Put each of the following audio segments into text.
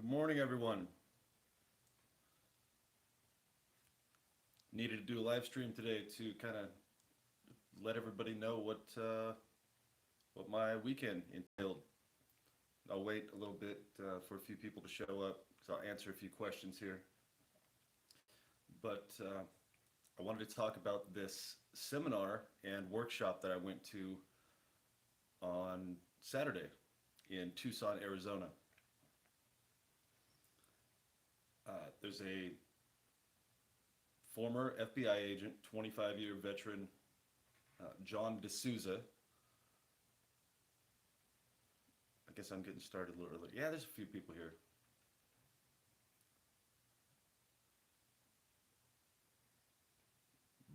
morning, everyone. Needed to do a live stream today to kind of let everybody know what my weekend entailed. I'll wait a little bit for a few people to show up, so I'll answer a few questions here. But I wanted to talk about this seminar and workshop that I went to on Saturday in Tucson, Arizona. There's a former FBI agent, 25-year veteran, John Desouza. I guess I'm getting started a little early. Yeah, there's a few people here.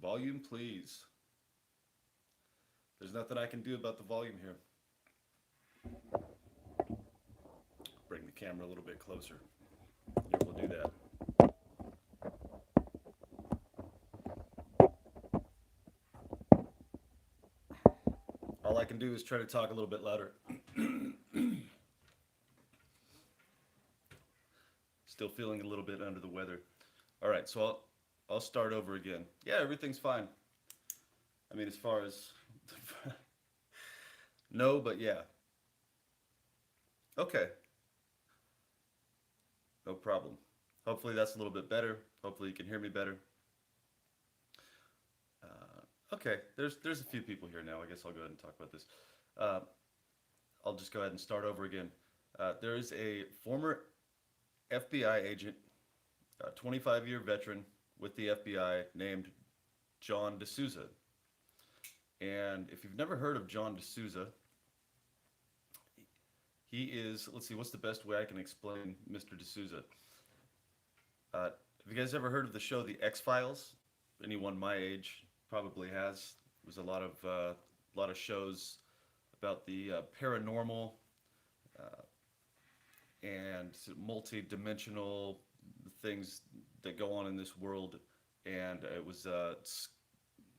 Volume, please. There's nothing I can do about the volume here. Bring the camera a little bit closer. Here, we'll do that. All I can do is try to talk a little bit louder. Still feeling a little bit under the weather. All right, so I'll start over again. Yeah, everything's fine. I mean, as far as no, but yeah. Okay, no problem. Hopefully that's a little bit better. Hopefully you can hear me better. Okay, there's a few people here now. I guess I'll go ahead and talk about this. Uh, I'll just go ahead and start over again. There is a former FBI agent, a 25-year veteran with the FBI named John Desouza. And if you've never heard of John Desouza, he is, let's see, what's the best way I can explain Mr. Desouza? Have you guys ever heard of the show The X-Files? Anyone my age probably has. There's a lot of shows about the paranormal and multi-dimensional things that go on in this world. And it was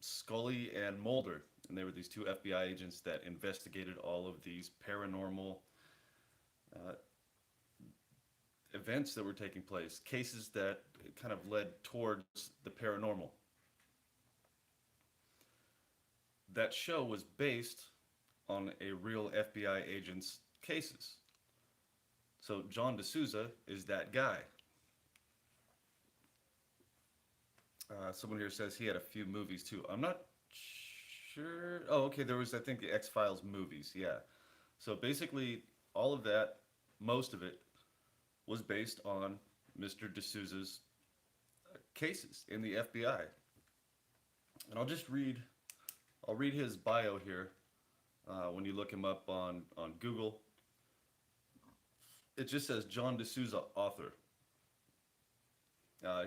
Scully and Mulder, and they were these two FBI agents that investigated all of these paranormal uh, events that were taking place, cases that kind of led towards the paranormal. That show was based on a real FBI agent's cases. So John Desouza is that guy. Someone here says he had a few movies too. I'm not sure. Oh, okay. There was, I think, the X Files movies. Yeah. So basically, all of that, most of it, was based on Mr. D'Souza's cases in the FBI. And I'll read his bio here. When you look him up on Google, it just says John Desouza, author.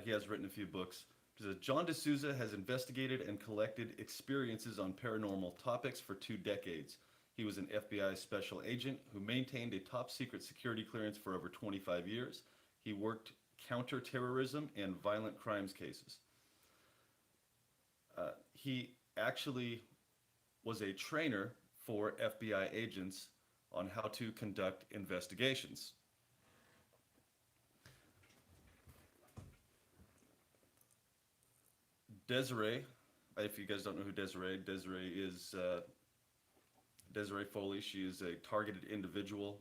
He has written a few books. It says John Desouza has investigated and collected experiences on paranormal topics for 2 decades. He was an FBI special agent who maintained a top secret security clearance for over 25 years. He worked counterterrorism and violent crimes cases. He actually was a trainer for FBI agents on how to conduct investigations. Desiree, if you guys don't know who Desiree is Desiree Foley. She is a targeted individual,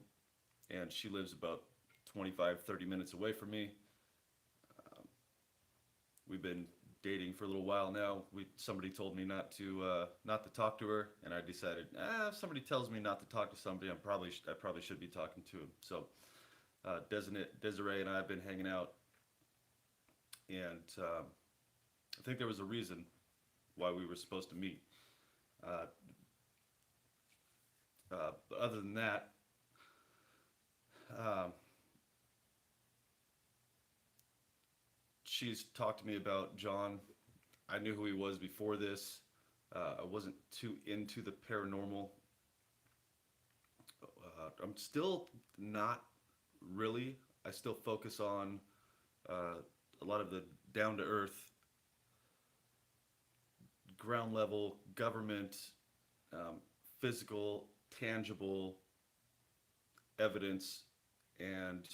and she lives about 25, 30 minutes away from me. Um, we've been dating for a little while now. Somebody told me not to talk to her, and I decided, if somebody tells me not to talk to somebody, I probably should be talking to him. So Desiree and I have been hanging out, and I think there was a reason why we were supposed to meet. Uh, but other than that, um, she's talked to me about John. I knew who he was before this. I wasn't too into the paranormal. I'm still not really. I still focus on a lot of the down to earth, ground level, government, um, physical, tangible evidence and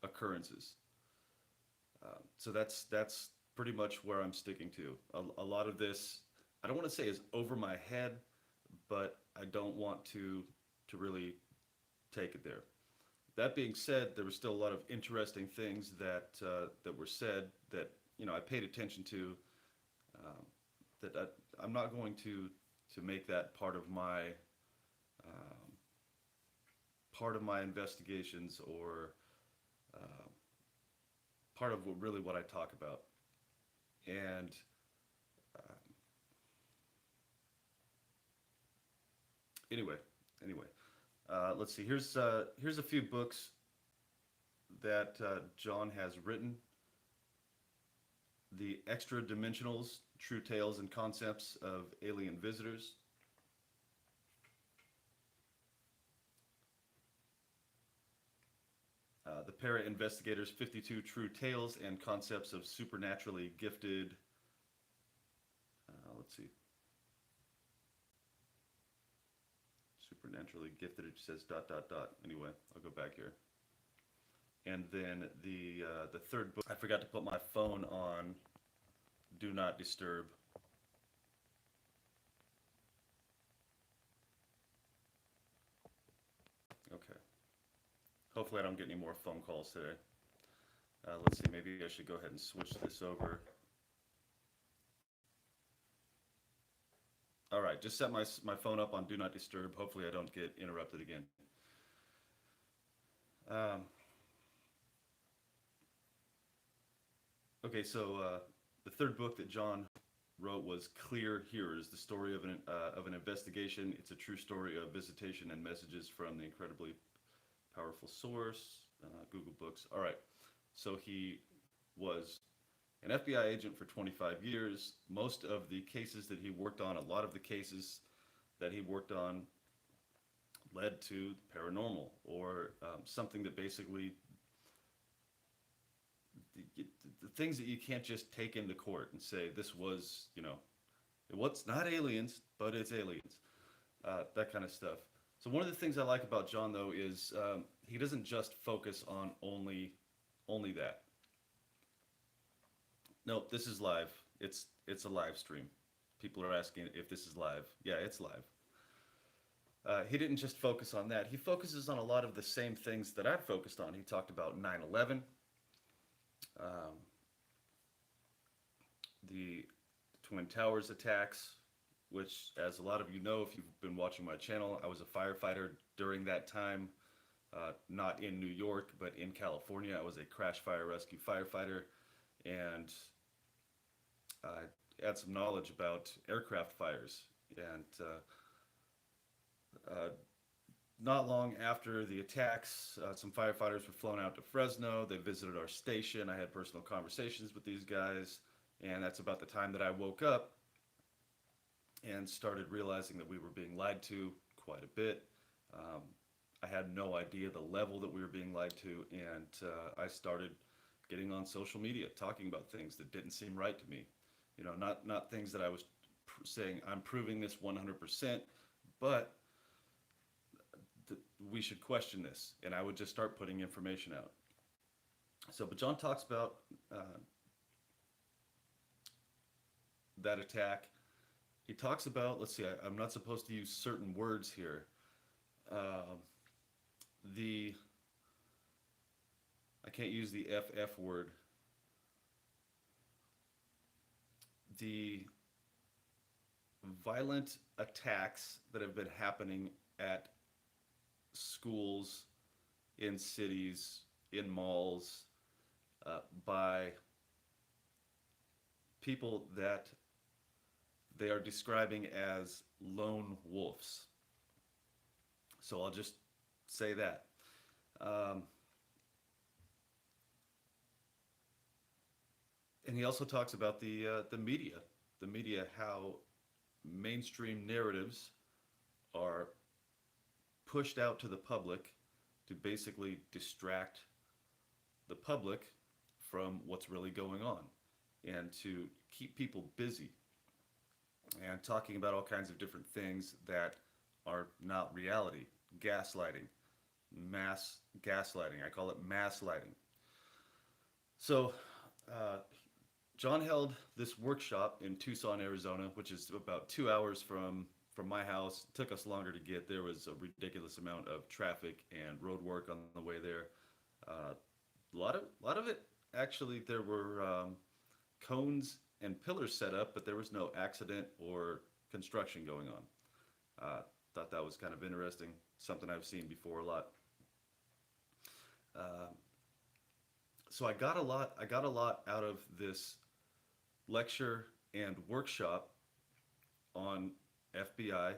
occurrences occurrences. So that's pretty much where I'm sticking to. A lot of this, I don't want to say is over my head, but I don't want to really take it there. That being said, there were still a lot of interesting things that were said that I paid attention to. Um, I'm not going to make that um, part of my investigations or uh, part of what I talk about. And uh, anyway, anyway, let's see. Here's a few books that John has written: The Extra Dimensionals, True Tales and Concepts of Alien Visitors. The Para Investigators, 52 True Tales and Concepts of Supernaturally Gifted. Let's see. Supernaturally Gifted, it says dot, dot, dot. Anyway, I'll go back here. And then the third book, I forgot to put my phone on Do Not Disturb. Okay. Hopefully I don't get any more phone calls today. Let's see, maybe I should go ahead and switch this over. All right, just set my phone up on Do Not Disturb. Hopefully I don't get interrupted again. Um, okay, so the third book that John wrote was Clear Hearers, the story of an investigation. It's a true story of visitation and messages from the incredibly powerful source, Google Books. All right, so he was an FBI agent for 25 years. Most of the cases that he worked on, a lot of the cases that he worked on led to paranormal or something that basically, the things that you can't just take into court and say, this was, what's not aliens, but it's aliens, that kind of stuff. So one of the things I like about John, though, is he doesn't just focus on only that. Nope, this is live. It's a live stream. People are asking if this is live. Yeah, it's live. He didn't just focus on that. He focuses on a lot of the same things that I've focused on. He talked about 9/11, um, the Twin Towers attacks, which, as a lot of you know, if you've been watching my channel, I was a firefighter during that time, not in New York, but in California. I was a crash fire rescue firefighter, and I had some knowledge about aircraft fires. And not long after the attacks, some firefighters were flown out to Fresno. They visited our station. I had personal conversations with these guys, and that's about the time that I woke up and started realizing that we were being lied to quite a bit. I had no idea the level that we were being lied to, and I started getting on social media talking about things that didn't seem right to me. Not things that I was saying I'm proving this 100%, but we should question this, and I would just start putting information out. So, but John talks about that attack. He talks about, let's see, I'm not supposed to use certain words here. The I can't use the FF word. The violent attacks that have been happening at schools, in cities, in malls, by people that they are describing as lone wolves. So I'll just say that. And he also talks about the media, how mainstream narratives are pushed out to the public to basically distract the public from what's really going on and to keep people busy and talking about all kinds of different things that are not reality. Gaslighting, mass gaslighting. I call it mass lighting. So, uh, John held this workshop in Tucson, Arizona, which is about 2 hours from my house. It took us longer to get there. Was a ridiculous amount of traffic and road work on the way there. A lot of it actually. There were cones and pillars set up, but there was no accident or construction going on. Thought that was kind of interesting. Something I've seen before a lot. Uh, so I got a lot. I got a lot out of this lecture and workshop on FBI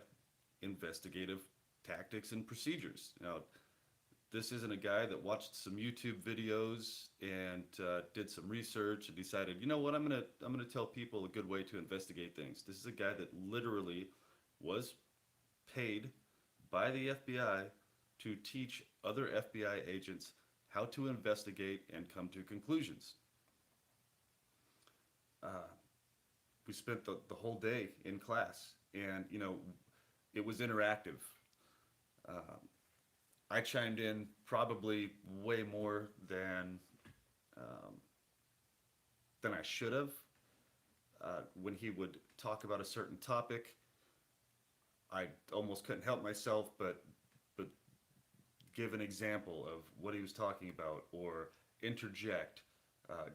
investigative tactics and procedures. Now, this isn't a guy that watched some YouTube videos and did some research and decided, you know what, I'm gonna tell people a good way to investigate things. This is a guy that literally was paid by the FBI to teach other FBI agents how to investigate and come to conclusions. Uh, we spent the whole day in class, and it was interactive. Uh, I chimed in probably way more um, than I should have. When he would talk about a certain topic, I almost couldn't help myself, but give an example of what he was talking about, or interject,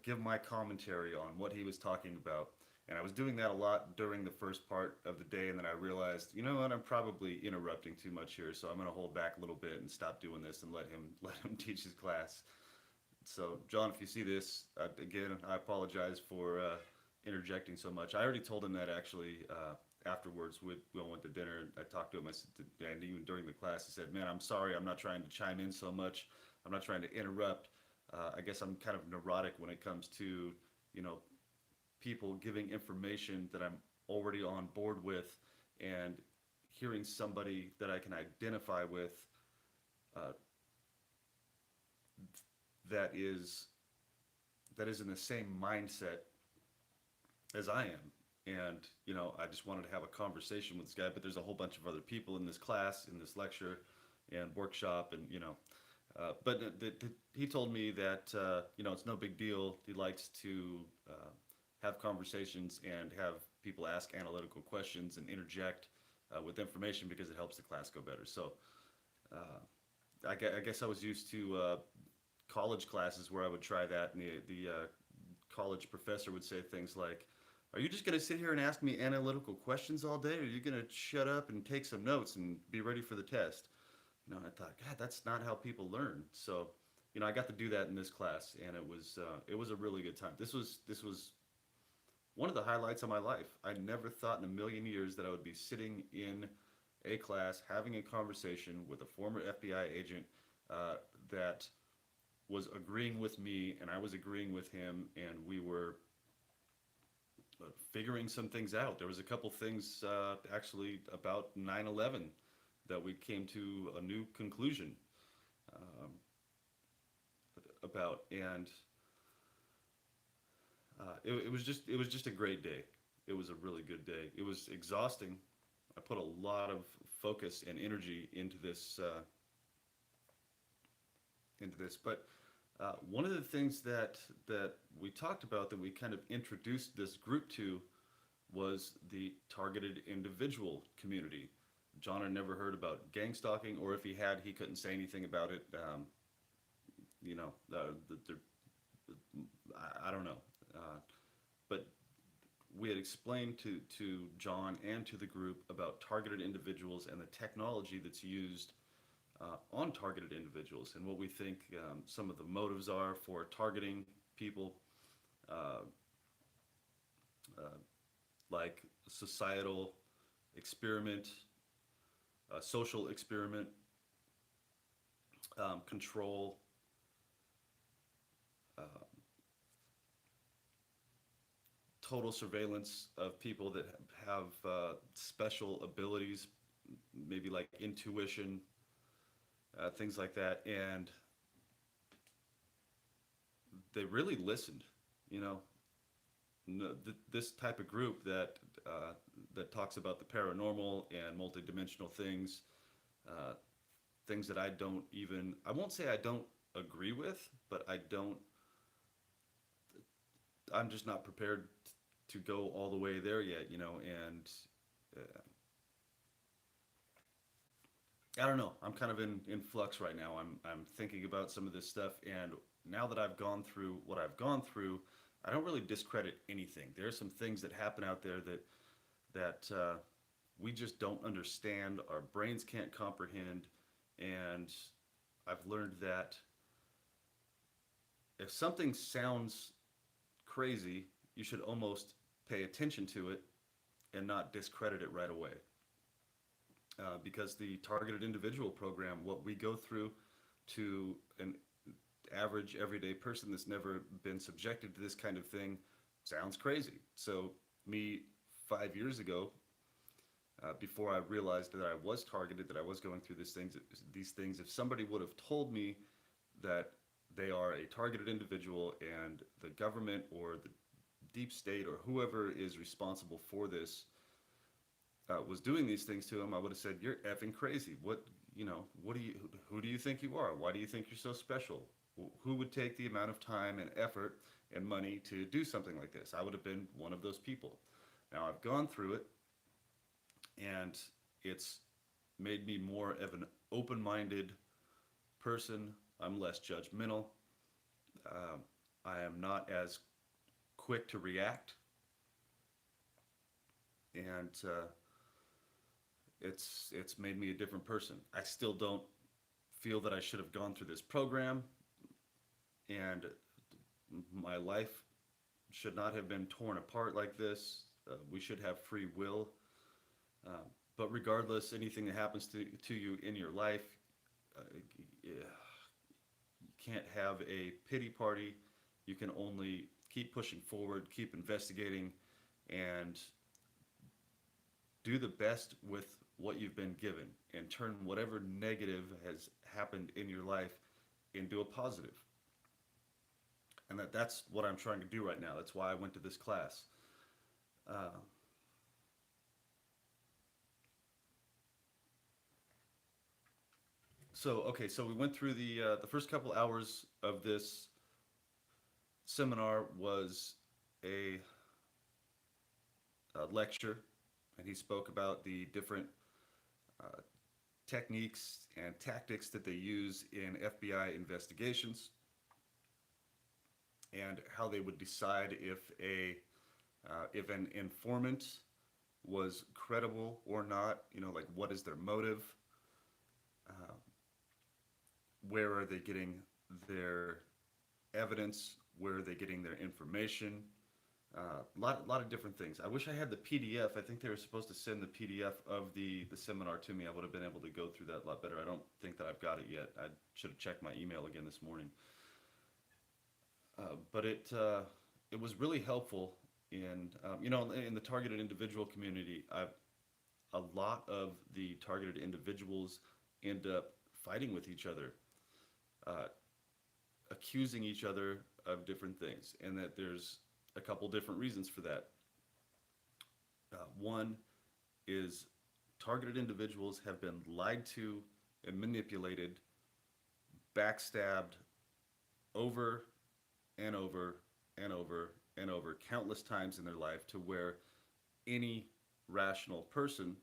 give my commentary on what he was talking about. And I was doing that a lot during the first part of the day, and then I realized, you know what, I'm probably interrupting too much here, so I'm going to hold back a little bit and stop doing this and let him teach his class. So, John, if you see this, again, I apologize for interjecting so much. I already told him that actually afterwards. We all went to dinner, and I talked to him. I said, and even during the class, he said, "Man, I'm sorry. I'm not trying to chime in so much. I'm not trying to interrupt. I guess I'm kind of neurotic when it comes to, you know, people giving information that I'm already on board with, and hearing somebody that I can identify with uh, that is that is in the same mindset as I am. And I just wanted to have a conversation with this guy, but there's a whole bunch of other people in this class, in this lecture and workshop, and he told me that it's no big deal. He likes to have conversations and have people ask analytical questions and interject with information because it helps the class go better. So I guess I was used to college classes where I would try that, and the college professor would say things like, "Are you just going to sit here and ask me analytical questions all day, or are you going to shut up and take some notes and be ready for the test?" I thought, God, that's not how people learn. So, I got to do that in this class, and it was a really good time. This was one of the highlights of my life. I never thought in a million years that I would be sitting in a class having a conversation with a former FBI agent that was agreeing with me, and I was agreeing with him, and we were figuring some things out. There was a couple things actually about 9/11 that we came to a new conclusion um, about, and it was just a great day. It was a really good day. It was exhausting. I put a lot of focus and energy into this, but one of the things that we talked about, that we kind of introduced this group to, was the targeted individual community. John had never heard about gang stalking, or if he had, he couldn't say anything about it. You know, the, I don't know, but we had explained to John and to the group about targeted individuals and the technology that's used on targeted individuals, and what we think some of the motives are for targeting people, uh, uh, like societal experiment, social experiment, control, uh, total surveillance of people that have special abilities, maybe like intuition, things like that. And they really listened, you know. No, this type of group that talks about the paranormal and multidimensional things, uh, things that I won't say I don't agree with, but I don't I'm just not prepared to go all the way there yet, and I don't know. I'm kind of in flux right now. I'm thinking about some of this stuff, and now that I've gone through what I've gone through, I don't really discredit anything. There are some things that happen out there that we just don't understand. Our brains can't comprehend, and I've learned that if something sounds crazy, you should almost pay attention to it and not discredit it right away. Because the targeted individual program, what we go through to an average everyday person that's never been subjected to this kind of thing, sounds crazy. So, me 5 years ago, before I realized that I was targeted, that I was going through these things, if somebody would have told me that they are a targeted individual and the government or the deep state or whoever is responsible for this was doing these things to him, I would have said, "You're effing crazy. What do you, who do you think you are? Why do you think you're so special? Who would take the amount of time and effort and money to do something like this?" I would have been one of those people. Now I've gone through it, and it's made me more of an open-minded person. I'm less judgmental. I am not as quick to react, and it's made me a different person. I still don't feel that I should have gone through this program, and my life should not have been torn apart like this. We should have free will. Uh, but regardless, anything that happens to you in your life, you can't have a pity party. You can only keep pushing forward, keep investigating, and do the best with what you've been given and turn whatever negative has happened in your life into a positive. And that's what I'm trying to do right now. That's why I went to this class. Uh, so we went through the first couple hours of this seminar was a, a lecture, and he spoke about the different uh, techniques and tactics that they use in FBI investigations, and how they would decide if an informant was credible or not. Like, what is their motive? Uh, where are they getting their evidence? Where are they getting their information? Lot of different things. I wish I had the PDF. I think they were supposed to send the PDF of the seminar to me. I would have been able to go through that a lot better. I don't think that I've got it yet. I should have checked my email again this morning. But it was really helpful in the targeted individual community. A lot of the targeted individuals end up fighting with each other, uh, accusing each other of different things, and that there's a couple different reasons for that. One is targeted individuals have been lied to and manipulated, backstabbed over and over and over and over countless times in their life, to where any rational person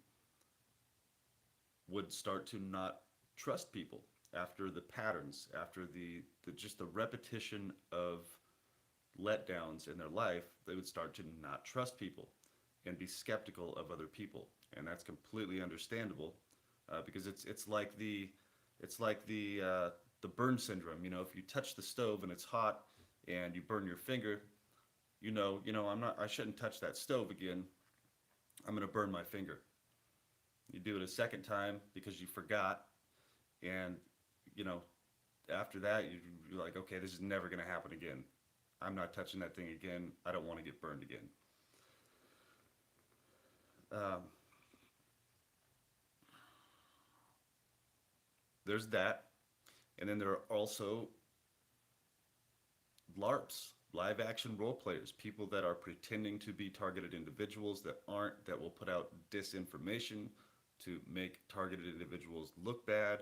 would start to not trust people after the patterns, after the just the repetition of letdowns in their life. They would start to not trust people and be skeptical of other people, and that's completely understandable, because it's like the burn syndrome. If you touch the stove and it's hot and you burn your finger, I shouldn't touch that stove again. I'm going to burn my finger. You do it a second time because you forgot, and you know after that you're like, okay, this is never going to happen again. I'm not touching that thing again. I don't want to get burned again. Um, there's that, and then there are also LARPs, live action role players, people that are pretending to be targeted individuals that aren't, that will put out disinformation to make targeted individuals look bad,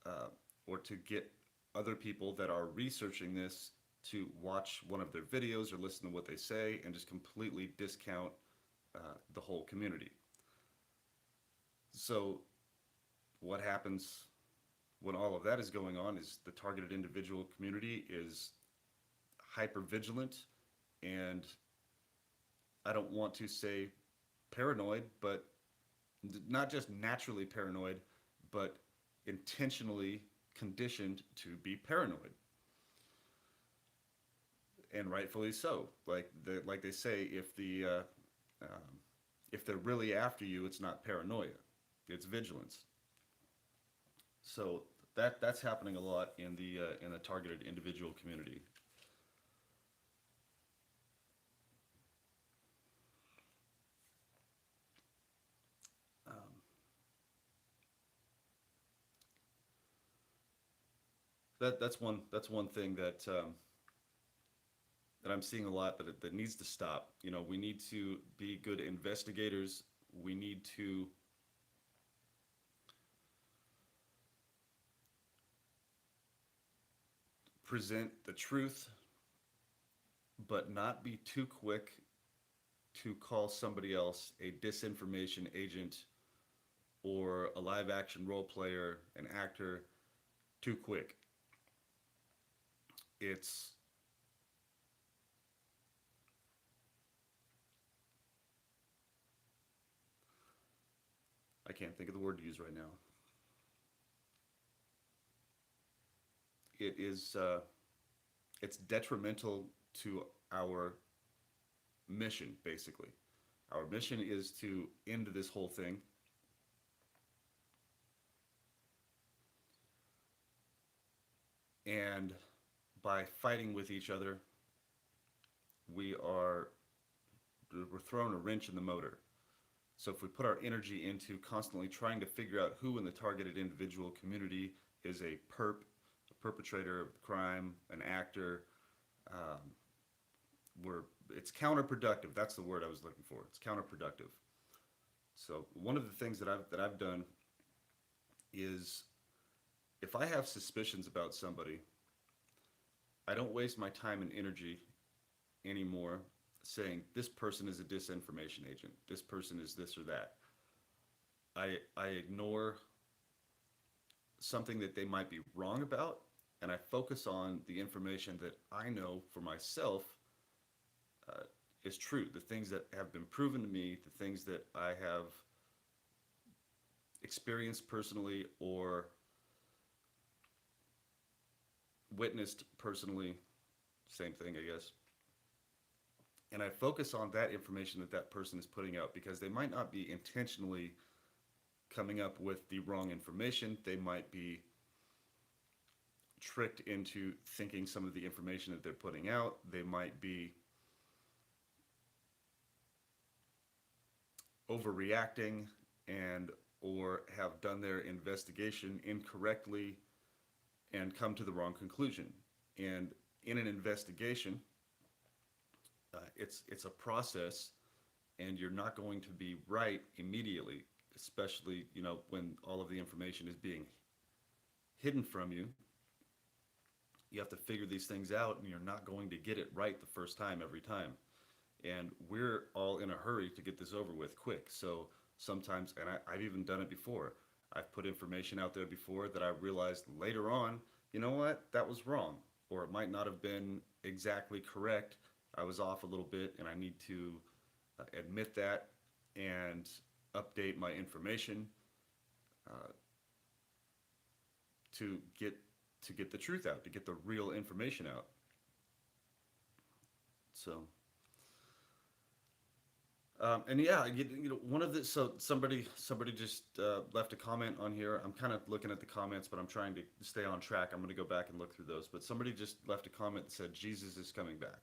uh, or to get other people that are researching this to watch one of their videos or listen to what they say and just completely discount the whole community. So, what happens when all of that is going on is the targeted individual community is hyper vigilant and I don't want to say paranoid, but not just naturally paranoid, but intentionally conditioned to be paranoid, and rightfully so. Like they say, um, if they're really after you, it's not paranoia, it's vigilance. So that's happening a lot in the targeted individual community. Um, that's one thing that I'm seeing a lot that needs to stop. You know, we need to be good investigators. We need to present the truth, but not be too quick to call somebody else a disinformation agent or a live action role player, an actor, too quick. It's I can't think of the word to use right now. It is it's detrimental to our mission. Basically, our mission is to end this whole thing, and by fighting with each other, we are we're throwing a wrench in the motor. So if we put our energy into constantly trying to figure out who in the targeted individual community is a perpetrator of the crime, an actor, um, we're it's counterproductive. That's the word I was looking for. It's counterproductive. So one of the things that I've done is if I have suspicions about somebody, I don't waste my time and energy anymore saying this person is a disinformation agent. This person is this or that. I ignore something that they might be wrong about, and I focus on the information that I know for myself uh, is true. The things that have been proven to me, the things that I have experienced personally or witnessed personally, same thing, I guess. And I focus on that information that that person is putting out because they might not be intentionally coming up with the wrong information. They might be tricked into thinking some of the information that they're putting out. They might be overreacting and or have done their investigation incorrectly and come to the wrong conclusion. And in an investigation, it's a process, and you're not going to be right immediately, especially when all of the information is being hidden from you. You have to figure these things out, and you're not going to get it right the first time every time. And we're all in a hurry to get this over with quick. So sometimes, and I've even done it before. I've put information out there before that I realized later on, you know what, that was wrong, or it might not have been exactly correct. I was off a little bit, and I need to admit that and update my information uh, to get the truth out, to get the real information out. So, and yeah, one of the so somebody just left a comment on here. I'm kind of looking at the comments, but I'm trying to stay on track. I'm going to go back and look through those. But somebody just left a comment that said Jesus is coming back.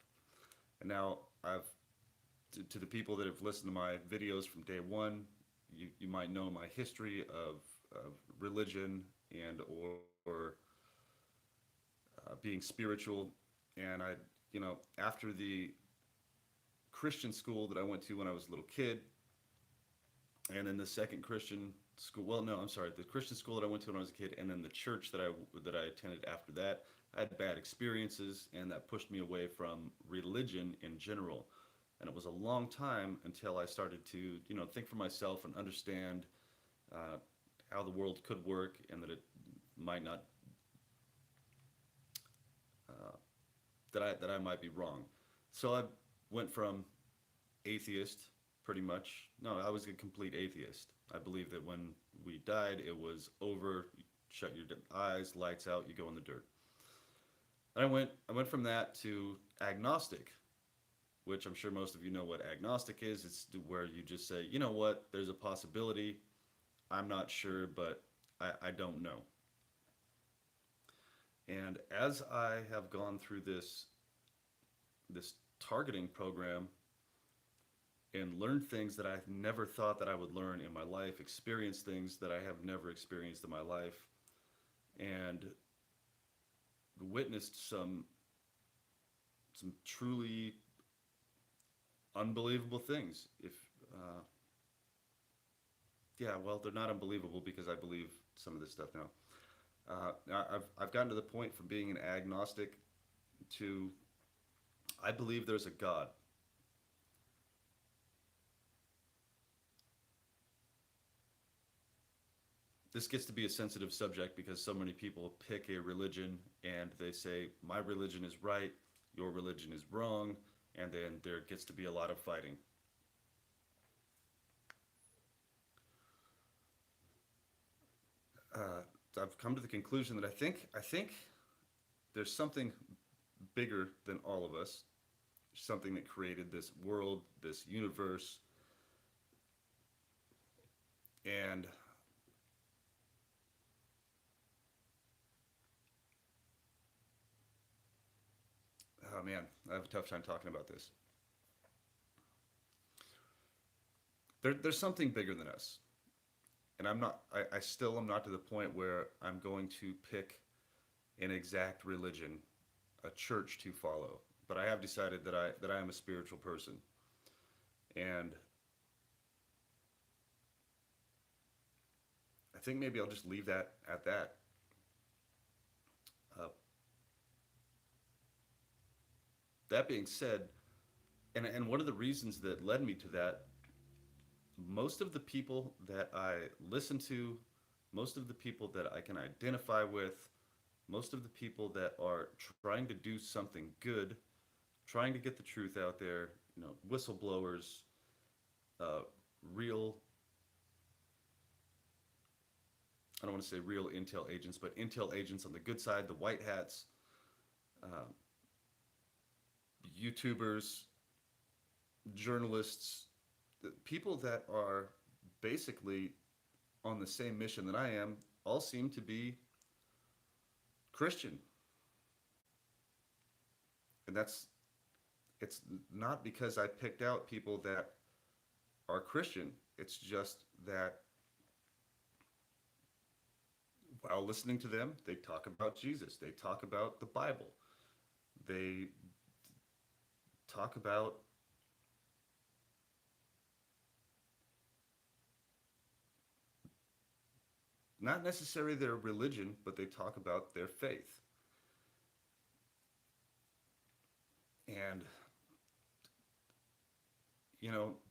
And now I've to the people that have listened to my videos from day one, you might know my history of religion and or being spiritual. And after the Christian school that I went to when I was a little kid, and then the second Christian school. Well, no, I'm sorry, the Christian school that I went to when I was a kid, and then the church that I attended after that. I had bad experiences, and that pushed me away from religion in general. And it was a long time until I started to, think for myself and understand uh, how the world could work, and that it might not, uh, that I might be wrong. So I went from atheist, pretty much. No, I was a complete atheist. I believe that when we died, it was over. Shut your eyes, lights out, you go in the dirt. And I went from that to agnostic, which I'm sure most of you know what agnostic is. It's where you just say, you know what, there's a possibility. I'm not sure, but I don't know. And as I have gone through this targeting program and learned things that I never thought that I would learn in my life, experienced things that I have never experienced in my life, and witnessed some truly unbelievable things. If Yeah, well, they're not unbelievable because I believe some of this stuff now. I've gotten to the point from being an agnostic to I believe there's a God. This gets to be a sensitive subject because so many people pick a religion and they say my religion is right, your religion is wrong, and then there gets to be a lot of fighting. Uh, I've come to the conclusion that I think there's something bigger than all of us, something that created this world, this universe, and oh man, I have a tough time talking about this. There's something bigger than us, and I still am not to the point where I'm going to pick an exact religion, a church to follow. But I have decided that I am a spiritual person, and I think maybe I'll just leave that at that. Uh, that being said, and one of the reasons that led me to that, most of the people that I listen to, most of the people that I can identify with, most of the people that are trying to do something good, trying to get the truth out there, whistleblowers, uh, real, I don't want to say real intel agents, but intel agents on the good side, the white hats, uh, YouTubers, journalists, the people that are basically on the same mission that I am, all seem to be Christian. And it's not because I picked out people that are Christian. It's just that while listening to them, they talk about Jesus. They talk about the Bible. They talk about not necessarily their religion, but they talk about their faith. And,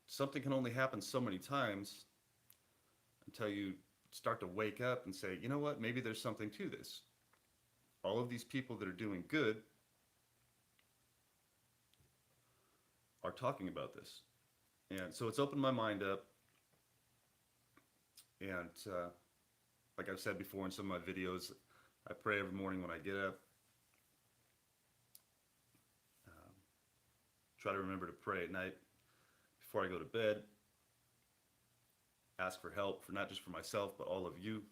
something can only happen so many times until you start to wake up and say, you know what, maybe there's something to this. All of these people that are doing good are talking about this. And so it's opened my mind up. And like I've said before in some of my videos, I pray every morning when I get up. Um, Try to remember to pray at night before I go to bed. Ask for help for not just for myself, but all of you.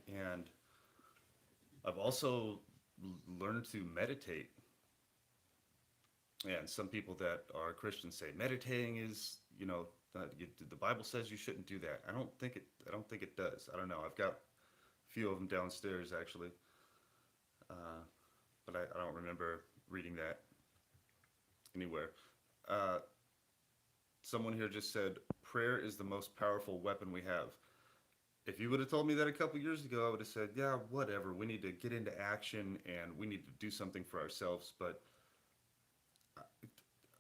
And I've also learned to meditate. And some people that are Christians say meditating is, the Bible says you shouldn't do that. I don't think it. I don't think it does. I don't know. I've got a few of them downstairs actually, uh, but I don't remember reading that anywhere. Uh, Someone here just said prayer is the most powerful weapon we have. If you would have told me that a couple years ago, I would have said, yeah, whatever. We need to get into action and we need to do something for ourselves. But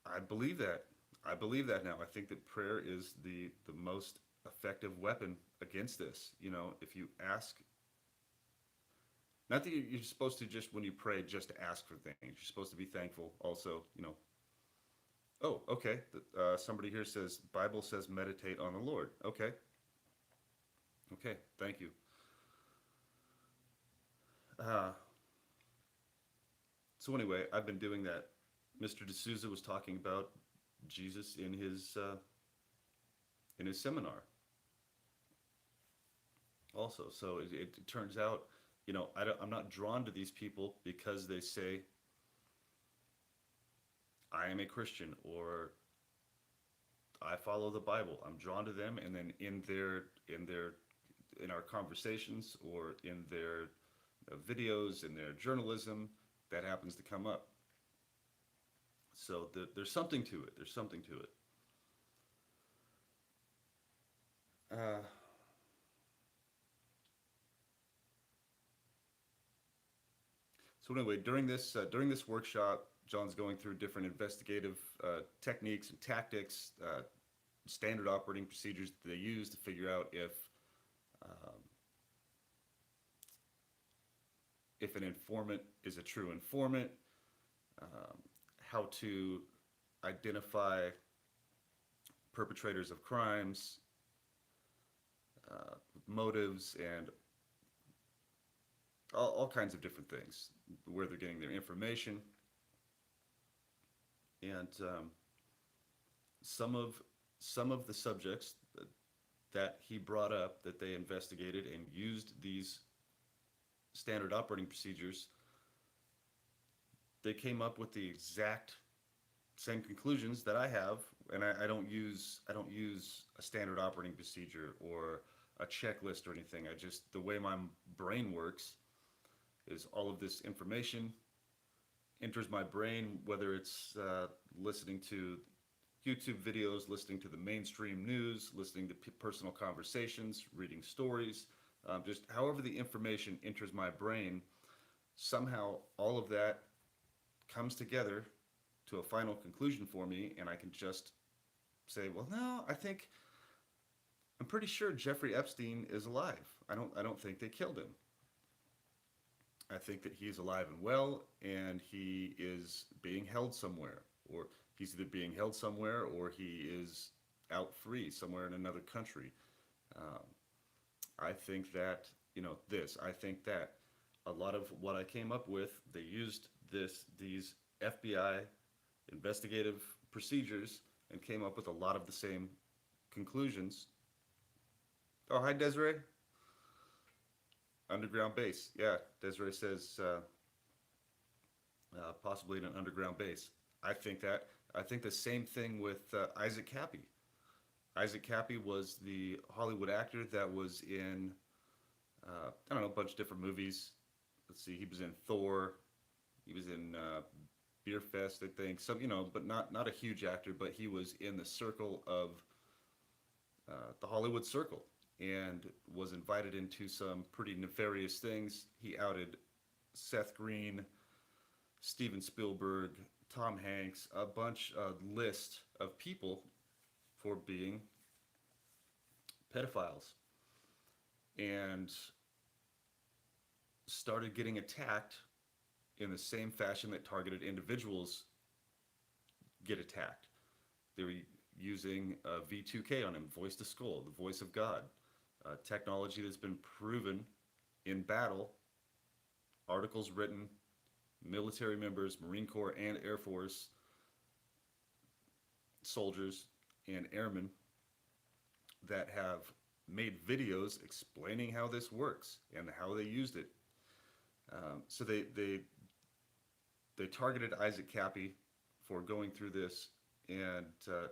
I believe that. I believe that now. I think that prayer is the most effective weapon against this. You know, if you ask, not that you're supposed to just when you pray just ask for things. You're supposed to be thankful. Also, you know, oh, okay. Somebody here says Bible says meditate on the Lord. Okay, okay. Thank you. Uh, so anyway, I've been doing that. Mr. D'Souza was talking about Jesus in his seminar also. So it turns out, you know, I'm not drawn to these people because they say I am a Christian or I follow the Bible. I'm drawn to them, and then in our conversations or in their videos, in their journalism, that happens to come up. So there's something to it. There's something to it. Uh, so anyway, during this workshop, John's going through different investigative techniques and tactics, standard operating procedures that they use to figure out um, if an informant is a true informant, um, how to identify perpetrators of crimes, motives, and all kinds of different things, where they're getting their information, and some of some of the subjects that he brought up that they investigated and used these standard operating procedures, they came up with the exact same conclusions that I have, and I don't use a standard operating procedure or a checklist or anything. I just the way my brain works is all of this information enters my brain, whether it's listening to YouTube videos, listening to the mainstream news, listening to personal conversations, reading stories, just however the information enters my brain, somehow all of that comes together to a final conclusion for me, and I can just say, well, no, I'm pretty sure Jeffrey Epstein is alive. I don't think they killed him. I think that he's alive and well, and he is being held somewhere, or he's either being held somewhere or he is out free somewhere in another country. Um, I think that I think that a lot of what I came up with, they used these FBI investigative procedures and came up with a lot of the same conclusions. Oh, hi Desiree. Underground base. Yeah, Desiree says possibly in an underground base. I think that. I think the same thing with Isaac Cappy. Isaac Cappy was the Hollywood actor that was in I don't know, a bunch of different movies. Let's see, he was in Thor. He was in Beer Fest, I think. Some, but not a huge actor, but he was in the circle of the Hollywood circle and was invited into some pretty nefarious things. He outed Seth Green, Steven Spielberg, Tom Hanks, a bunch, list of people for being pedophiles, and started getting attacked in the same fashion that targeted individuals get attacked. They were using V2K on him, voice to skull, the voice of God, technology that's been proven in battle, articles written, military members, Marine Corps and Air Force soldiers and airmen that have made videos explaining how this works and how they used it. So they targeted Isaac Cappy for going through this, and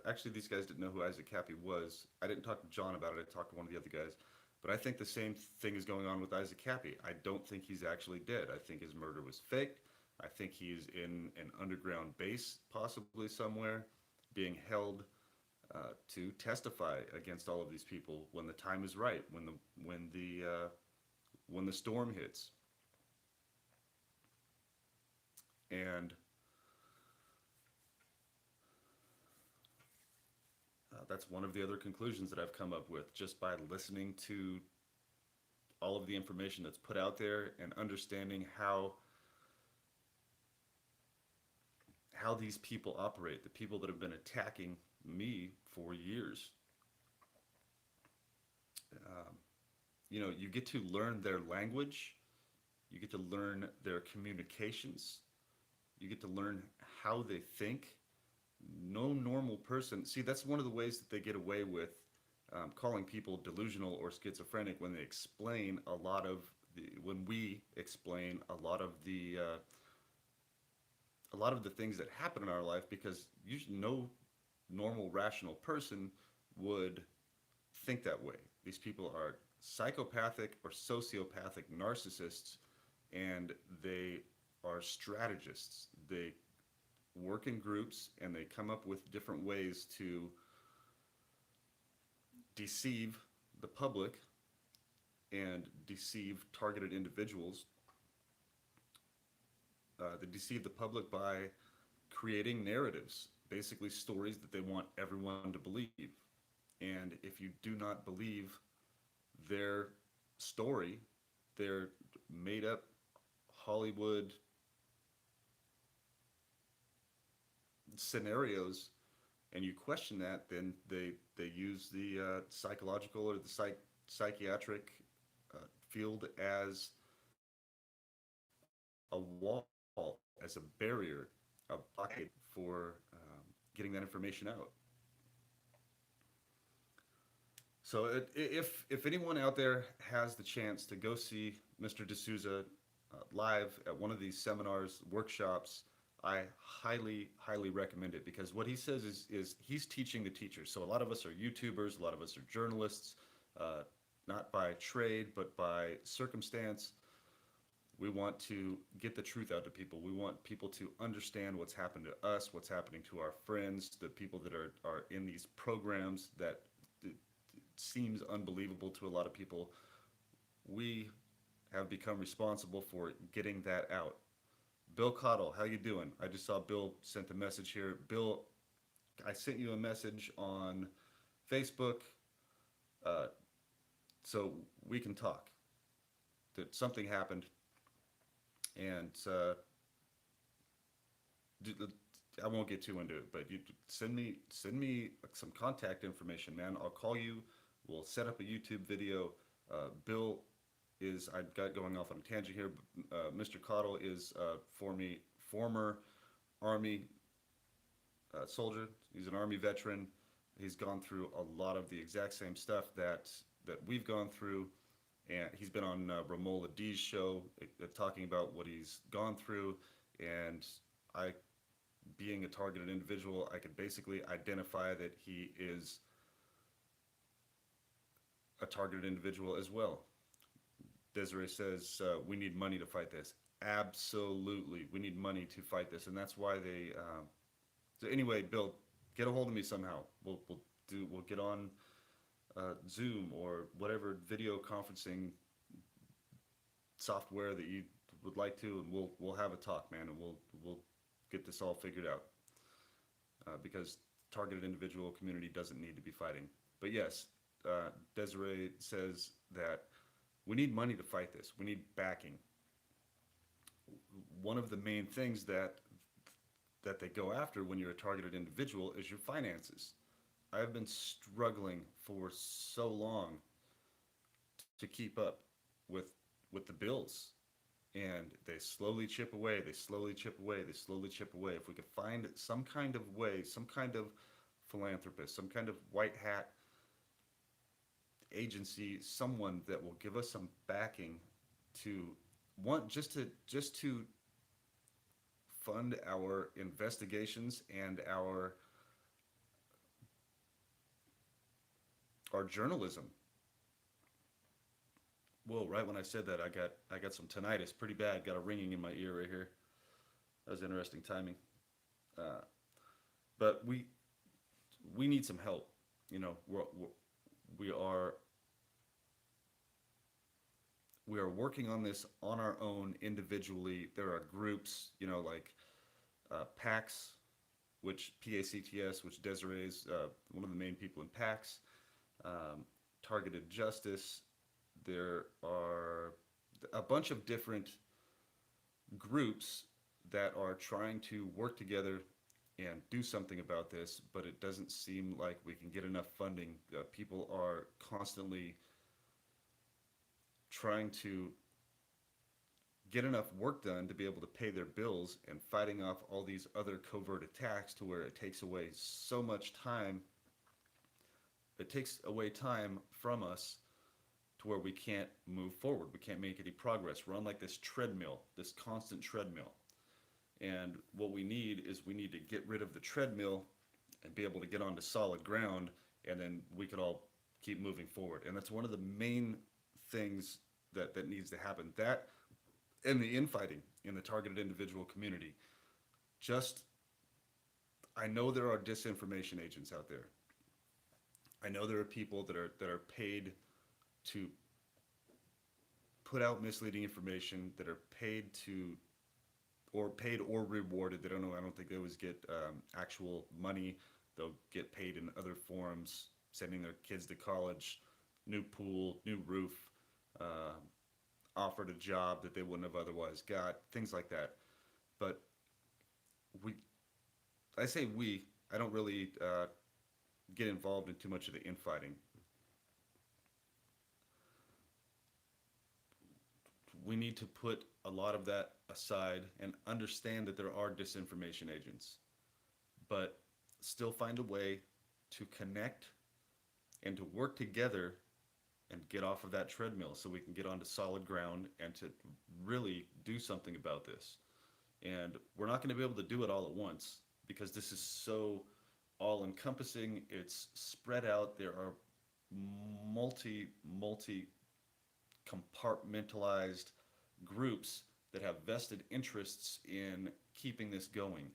actually these guys didn't know who Isaac Cappy was. I didn't talk to John about it. I talked to one of the other guys, but I think the same thing is going on with Isaac Cappy. I don't think he's actually dead. I think his murder was faked. I think he's in an underground base, possibly somewhere, being held to testify against all of these people when the time is right, when the when the storm hits. And that's one of the other conclusions that I've come up with just by listening to all of the information that's put out there and understanding how these people operate, the people that have been attacking me for years. Um, you get to learn their language, you get to learn their communications, you get to learn how they think. No normal person, see, that's one of the ways that they get away with calling people delusional or schizophrenic when they explain a lot of when we explain a lot of the things that happen in our life, because usually no normal rational person would think that way. These people are psychopathic or sociopathic narcissists, and they are strategists. They work in groups and they come up with different ways to deceive the public and deceive targeted individuals. They deceive the public by creating narratives, basically stories that they want everyone to believe. And if you do not believe their story, their made up Hollywood scenarios, and you question that, then they use the psychological or the psychiatric field as a wall, as a barrier, a blockade for getting that information out. So if anyone out there has the chance to go see Mr. D'Souza live at one of these seminars, workshops, I highly recommend it, because what he says is he's teaching the teachers. So a lot of us are YouTubers, a lot of us are journalists, uh, not by trade, but by circumstance. We want to get the truth out to people. We want people to understand what's happened to us, what's happening to our friends, the people that are in these programs that it seems unbelievable to a lot of people. We have become responsible for getting that out. Bill Cottle, how you doing? I just saw Bill sent a message here. Bill, I sent you a message on Facebook, uh, so we can talk. That something happened, and I won't get too into it, but you send me some contact information, man. I'll call you. We'll set up a YouTube video. Bill is I got going off on a tangent here. Mr. Cottle is for me former Army soldier. He's an Army veteran. He's gone through a lot of the exact same stuff that we've gone through, and he's been on Romola D's show talking about what he's gone through. And I, being a targeted individual, I could basically identify that he is a targeted individual as well. Desiree says we need money to fight this. Absolutely, we need money to fight this, and that's why they. So anyway, Bill, get a hold of me somehow. We'll get on Zoom or whatever video conferencing software that you would like to, and we'll have a talk, man, and we'll get this all figured out. Because targeted individual community doesn't need to be fighting. But yes, Desiree says that we need money to fight this. We need backing. One of the main things that they go after when you're a targeted individual is your finances. I've been struggling for so long to keep up with with the bills, and they slowly chip away. They slowly chip away. They slowly chip away. If we could find some kind of way, some kind of philanthropist, some kind of white hat agency, someone that will give us some backing to just to fund our investigations and our journalism. Whoa! Right when I said that, I got some tinnitus, pretty bad. Got a ringing in my ear right here. That was interesting timing. Uh, but we need some help. You know, we are we are working on this on our own individually. There are groups, you know, like PACS, which PACTS, which Desiree is one of the main people in PACS. Targeted Justice. There are a bunch of different groups that are trying to work together and do something about this, but it doesn't seem like we can get enough funding. People are constantly trying to get enough work done to be able to pay their bills and fighting off all these other covert attacks to where it takes away so much time. It takes away time from us to where we can't move forward. We can't make any progress. We're on like this treadmill, this constant treadmill. And what we need is we need to get rid of the treadmill and be able to get onto solid ground, and then we could all keep moving forward. And that's one of the main things that needs to happen. That and the infighting in the targeted individual community. Just, I know there are disinformation agents out there. I know there are people that are paid to put out misleading information, that are paid to or paid or rewarded. They don't know. I don't think they always get actual money. They'll get paid in other forms, sending their kids to college, new pool, new roof, uh, offered a job that they wouldn't have otherwise got, things like that. But we, I say we, I don't really get involved in too much of the infighting. We need to put a lot of that aside and understand that there are disinformation agents, but still find a way to connect and to work together and get off of that treadmill so we can get onto solid ground and to really do something about this. And we're not going to be able to do it all at once because this is so all encompassing. It's spread out. There are multi compartmentalized groups that have vested interests in keeping this going.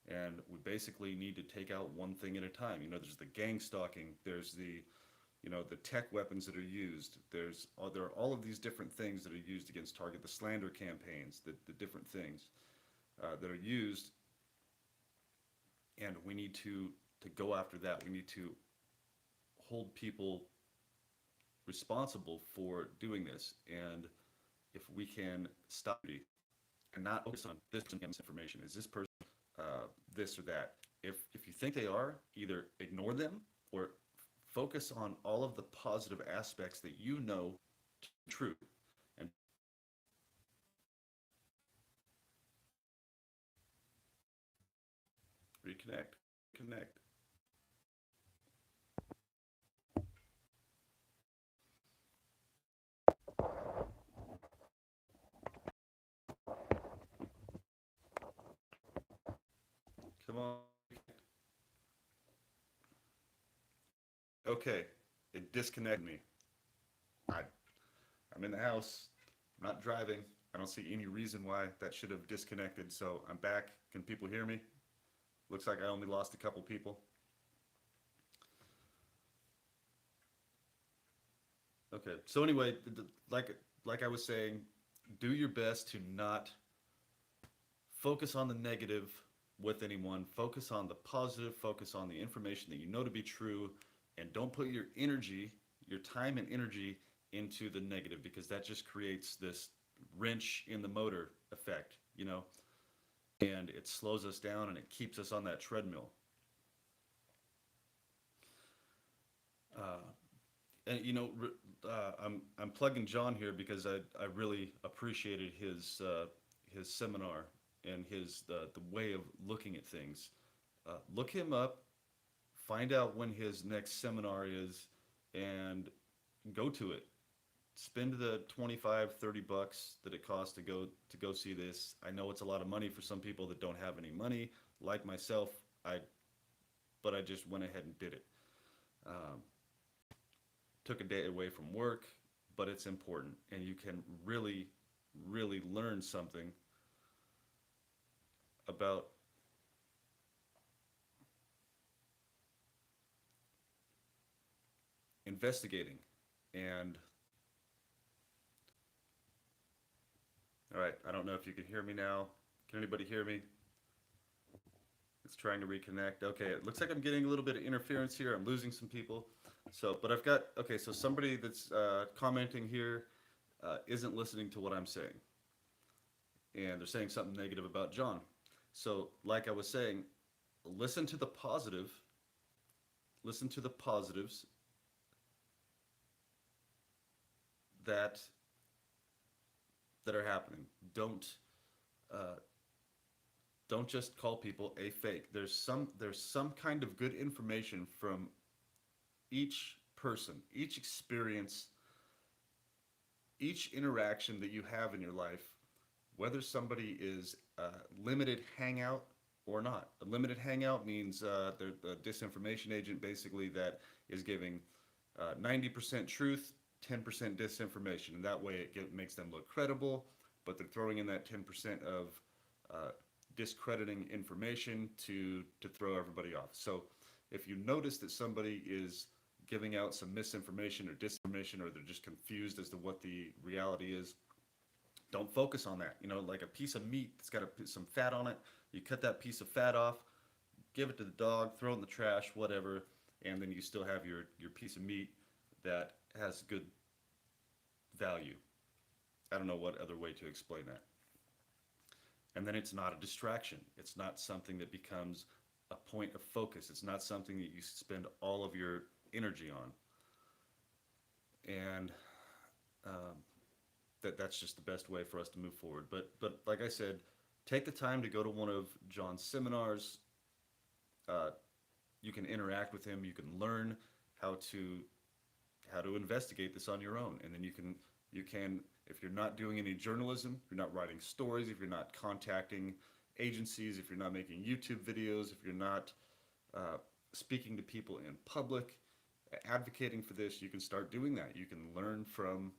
And we basically need to take out one thing at a time. You know, there's the gang stalking, there's the tech weapons that are used. There are all of these different things that are used against Target, the slander campaigns, the different things that are used, and we need to go after that. We need to hold people responsible for doing this, and if we can stop it and not focus on this person getting this information, is this person this or that? If you think they are, either ignore them or focus on all of the positive aspects that you know to be true, and reconnect, connect. Come on. Okay, it disconnected me. I, I'm in the house. I'm not driving. I don't see any reason why that should have disconnected. So I'm back. Can people hear me? Looks like I only lost a couple people. Okay. So anyway, like I was saying, do your best to not focus on the negative with anyone. Focus on the positive. Focus on the information that you know to be true, and don't put your energy, your time and energy into the negative because that just creates this wrench in the motor effect, and it slows us down and it keeps us on that treadmill. Uh, and I'm plugging John here because I really appreciated his seminar and his the way of looking at things. Look him up, find out when his next seminar is, and go to it. Spend the 25, $30 that it costs to go see this. I know it's a lot of money for some people that don't have any money, like myself. I but I just went ahead and did it. Um, Took a day away from work, but it's important, and you can really learn something about investigating. And all right, I don't know if you can hear me now. Can anybody hear me? It's trying to reconnect. Okay, it looks like I'm getting a little bit of interference here. I'm losing some people. So, but I've got, okay, so somebody that's commenting here isn't listening to what I'm saying. And they're saying something negative about John. So, like I was saying, listen to the positive, listen to the positives that that are happening. Don't uh, don't just call people a fake. There's some kind of good information from each person, each experience, each interaction that you have in your life, whether somebody is a limited hangout or not. A limited hangout means they're a disinformation agent basically that is giving 90% truth, 10% disinformation. And that way makes them look credible, but they're throwing in that 10% of uh, discrediting information to throw everybody off. So if you notice that somebody is giving out some misinformation or disinformation, or they're just confused as to what the reality is, don't focus on that. You know, like a piece of meat that's got some fat on it, you cut that piece of fat off, give it to the dog, throw it in the trash, whatever, and then you still have your piece of meat that has good value. I don't know what other way to explain that. And then it's not a distraction. It's not something that becomes a point of focus. It's not something that you spend all of your energy on. And um, that's just the best way for us to move forward. But like I said, take the time to go to one of John's seminars. Uh, you can interact with him. You can learn how to how to investigate this on your own, and then you can if you're not doing any journalism, if you're not writing stories, if you're not contacting agencies, if you're not making YouTube videos, if you're not uh, speaking to people in public, advocating for this, you can start doing that. You can learn from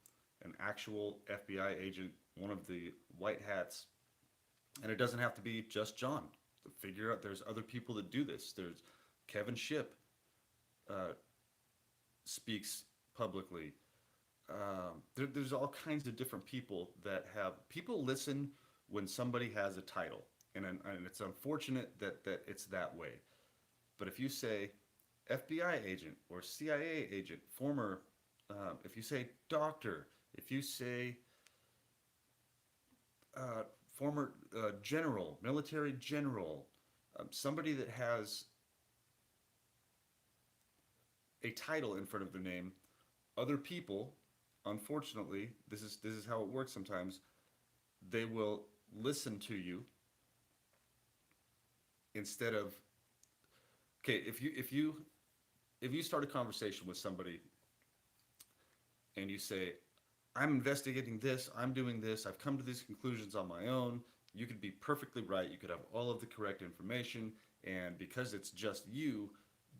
an actual FBI agent, one of the white hats, and it doesn't have to be just John. Figure out there's other people that do this. There's Kevin Shipp uh, speaks publicly. There's all kinds of different people that have people listen when somebody has a title, and it's unfortunate that it's that way. But if you say FBI agent or CIA agent, former, if you say doctor, if you say former general, military general, somebody that has a title in front of their name, other people, unfortunately, this is how it works sometimes. They will listen to you instead of, okay. If you start a conversation with somebody and you say, I'm investigating this, I'm doing this, I've come to these conclusions on my own. You could be perfectly right. You could have all of the correct information. And because it's just you,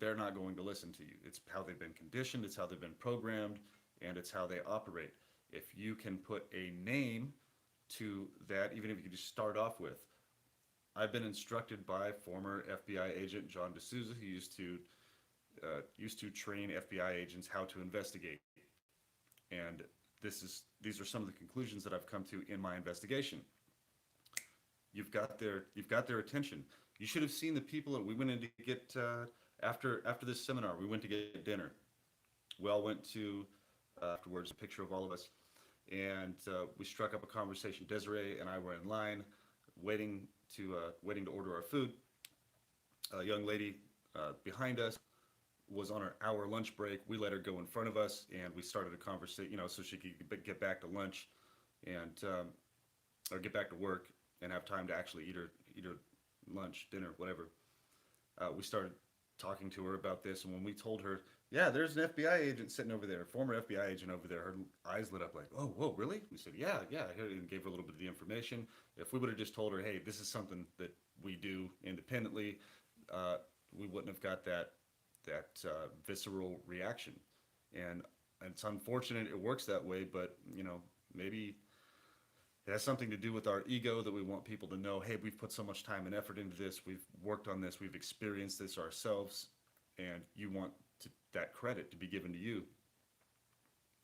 they're not going to listen to you. It's how they've been conditioned, it's how they've been programmed, and it's how they operate. If you can put a name to that, even if you just start off with, I've been instructed by former FBI agent John Desouza, who used to train FBI agents how to investigate. And these are some of the conclusions that I've come to in my investigation. You've got their attention. You should have seen the people that we went in to get after this seminar. We went to get dinner. We all went to afterwards a picture of all of us, and we struck up a conversation. Desiree and I were in line, waiting to order our food. A young lady behind us was on her hour lunch break. We let her go in front of us, and we started a conversation, so she could get back to lunch, and or get back to work and have time to actually eat her lunch, dinner, whatever. We started talking to her about this, and when we told her, yeah, there's an FBI agent sitting over there, a former FBI agent over there, her eyes lit up like, oh, whoa, really? We said, yeah, and gave her a little bit of the information. If we would have just told her, hey, this is something that we do independently, we wouldn't have got that visceral reaction. And it's unfortunate it works that way, but maybe it has something to do with our ego, that we want people to know, hey, we've put so much time and effort into this, we've worked on this, we've experienced this ourselves, and you want that credit to be given to you.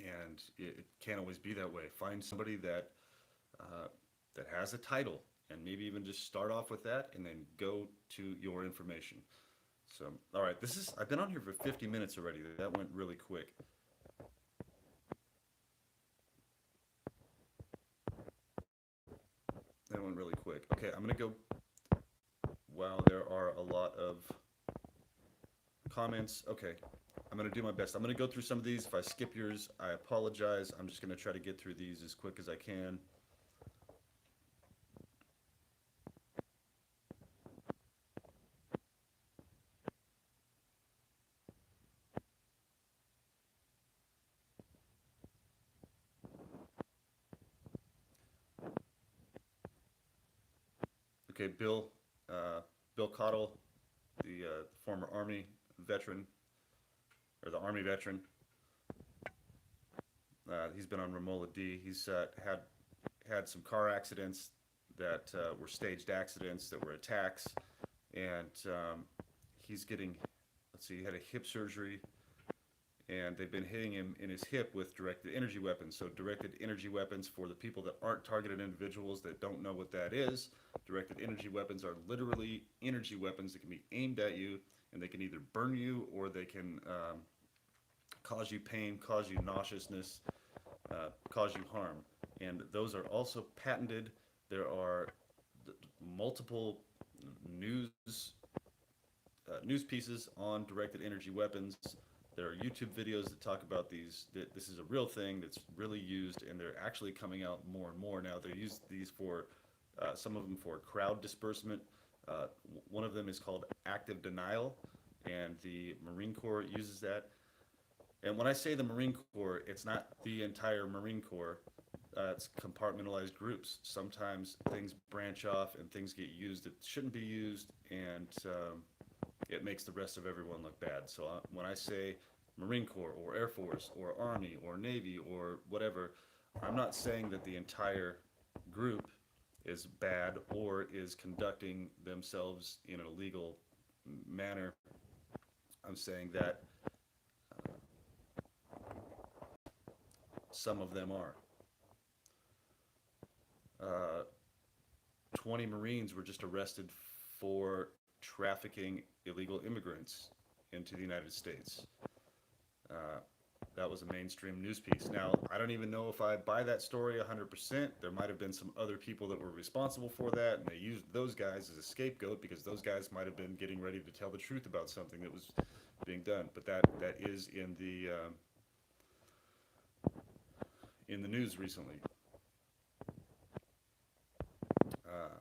and it can't always be that way. Find somebody uh, that has a title, and maybe even just start off with that, and then go to your information. So, all right, I've been on here for 50 minutes already. That went really quick. That went really quick. Okay, I'm gonna go. Wow, there are a lot of comments. Okay, I'm gonna do my best. I'm gonna go through some of these. If I skip yours, I apologize. I'm just gonna try to get through these as quick as I can. Okay, Bill Cottle, the former Army veteran, or the Army veteran. He's been on Romola D. He's had some car accidents that were staged accidents, that were attacks, and he's getting, let's see, he had a hip surgery, and they've been hitting him in his hip with directed energy weapons. So directed energy weapons, for the people that aren't targeted individuals that don't know what that is, directed energy weapons are literally energy weapons that can be aimed at you, and they can either burn you, or they can cause you pain, cause you nauseousness, cause you harm. And those are also patented. There are multiple news news pieces on directed energy weapons. There are YouTube videos that talk about these. That this is a real thing that's really used, and they're actually coming out more and more now. They use these for some of them for crowd disbursement. One of them is called active denial, and the Marine Corps uses that. And when I say the Marine Corps, it's not the entire Marine Corps. It's compartmentalized groups. Sometimes things branch off and things get used that shouldn't be used, and it makes the rest of everyone look bad. So when I say Marine Corps or Air Force or Army or Navy or whatever, I'm not saying that the entire group is bad or is conducting themselves in an illegal manner. I'm saying that some of them are. Uh, 20 Marines were just arrested for trafficking illegal immigrants into the United States. Uh, that was a mainstream news piece. Now, I don't even know if I buy that story 100%. There might have been some other people that were responsible for that, and they used those guys as a scapegoat because those guys might have been getting ready to tell the truth about something that was being done. But that is in the news recently. Uh,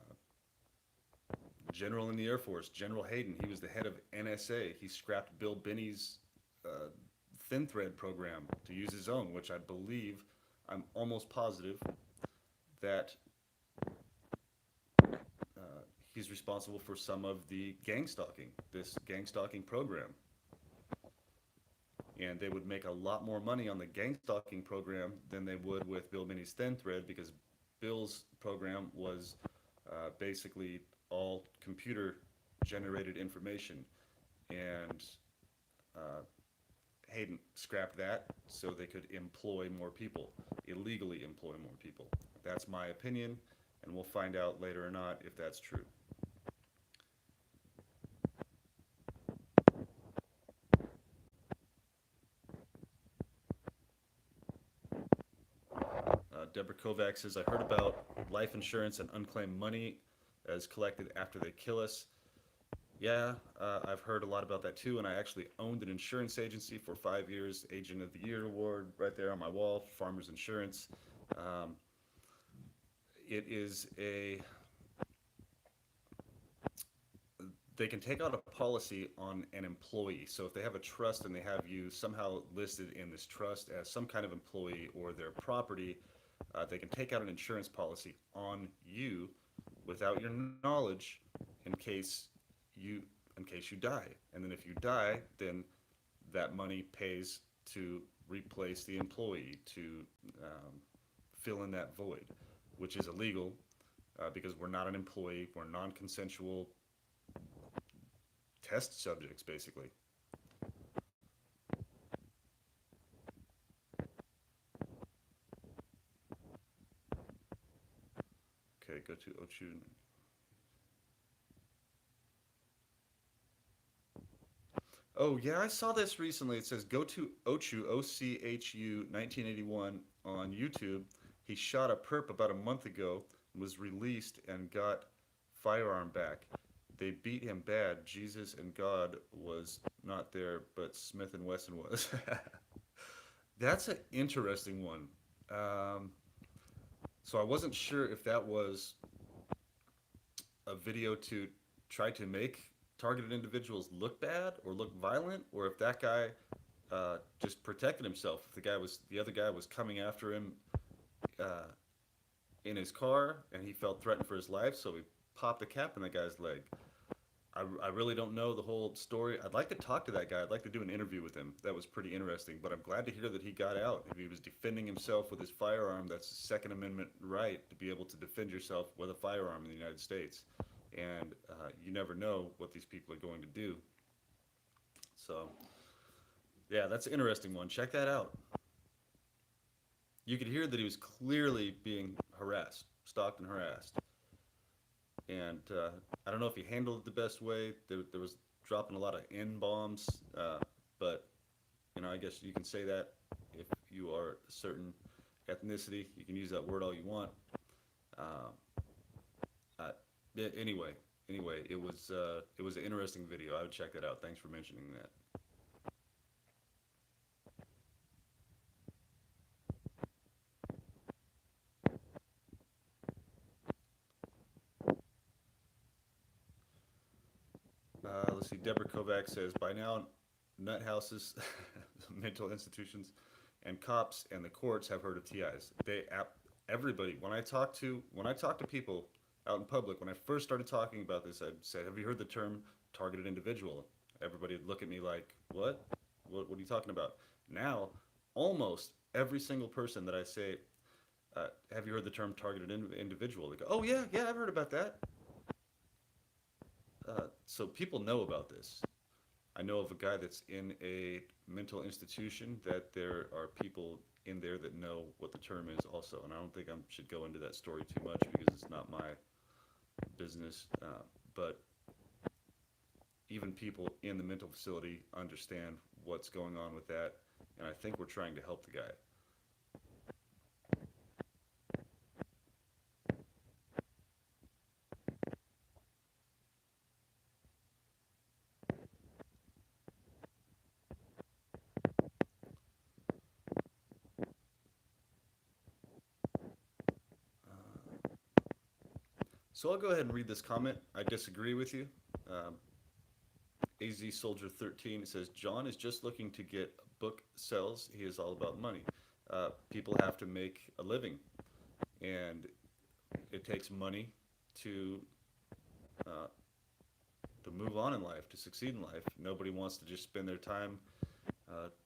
General in the Air Force, General Hayden, he was the head of NSA. He scrapped Bill Binney's thin thread program to use his own, which I believe, I'm almost positive that he's responsible for some of the gang stalking, this gang stalking program. And they would make a lot more money on the gang stalking program than they would with Bill Binney's thin thread, because Bill's program was basically all computer generated information, and Hayden scrapped that so they could employ more people, illegally employ more people. That's my opinion, and we'll find out later or not if that's true. Deborah Kovac says, I heard about life insurance and unclaimed money as collected after they kill us. Yeah, I've heard a lot about that too, and I actually owned an insurance agency for 5 years, Agent of the Year award right there on my wall, Farmers Insurance. Um, it is they can take out a policy on an employee. So if they have a trust and they have you somehow listed in this trust as some kind of employee or their property, they can take out an insurance policy on you without your knowledge in case you die. And then if you die, then that money pays to replace the employee, to fill in that void, which is illegal because we're not an employee. We're non-consensual test subjects, basically. Go to Ochu. Oh yeah, I saw this recently. It says go to Ochu, OCHU 1981 on YouTube. He shot a perp about a month ago, was released and got firearm back. They beat him bad. Jesus and God was not there, but Smith and Wesson was. That's an interesting one. Um, so I wasn't sure if that was a video to try to make targeted individuals look bad or look violent, or if that guy just protected himself. If the other guy was coming after him uh, in his car and he felt threatened for his life, so he popped a cap in that guy's leg. I really don't know the whole story. I'd like to talk to that guy. I'd like to do an interview with him. That was pretty interesting. But I'm glad to hear that he got out. If he was defending himself with his firearm, that's a Second Amendment right to be able to defend yourself with a firearm in the United States. And you never know what these people are going to do. So, yeah, that's an interesting one. Check that out. You could hear that he was clearly being harassed, stalked and harassed. And I don't know if he handled it the best way. There was dropping a lot of N bombs, but I guess you can say that if you are a certain ethnicity, you can use that word all you want. Uh, uh, anyway, it was an interesting video. I would check that out. Thanks for mentioning that. Let's see. Deborah Kovac says by now, nut houses, mental institutions, and cops and the courts have heard of TIs. Everybody. When I talk to people out in public, when I first started talking about this, I'd say, "Have you heard the term targeted individual?" Everybody would look at me like, "What? What are you talking about?" Now, almost every single person that I say, "Have you heard the term targeted individual?" They go, "Oh yeah, yeah, I've heard about that." So people know about this. I know of a guy that's in a mental institution that there are people in there that know what the term is also, and I don't think I should go into that story too much because it's not my business. But even people in the mental facility understand what's going on with that, and I think we're trying to help the guy. So I'll go ahead and read this comment. I disagree with you. Um, AZ Soldier 13 says John is just looking to get book sales. He is all about money. People have to make a living, and it takes money to uh, to move on in life, to succeed in life. Nobody wants to just spend their time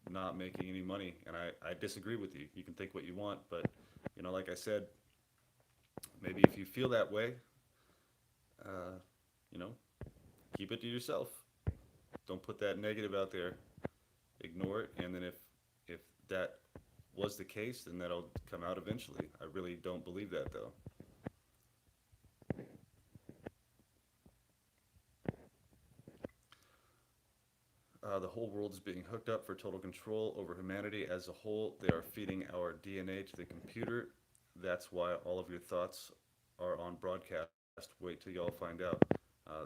not making any money, and I disagree with you. You can think what you want, but like I said, maybe if you feel that way, uh, you know, keep it to yourself. Don't put that negative out there. Ignore it, and then if that was the case, then that'll come out eventually. I really don't believe that though. The whole world is being hooked up for total control over humanity as a whole. They are feeding our DNA to the computer. That's why all of your thoughts are on broadcast. Wait till y'all find out.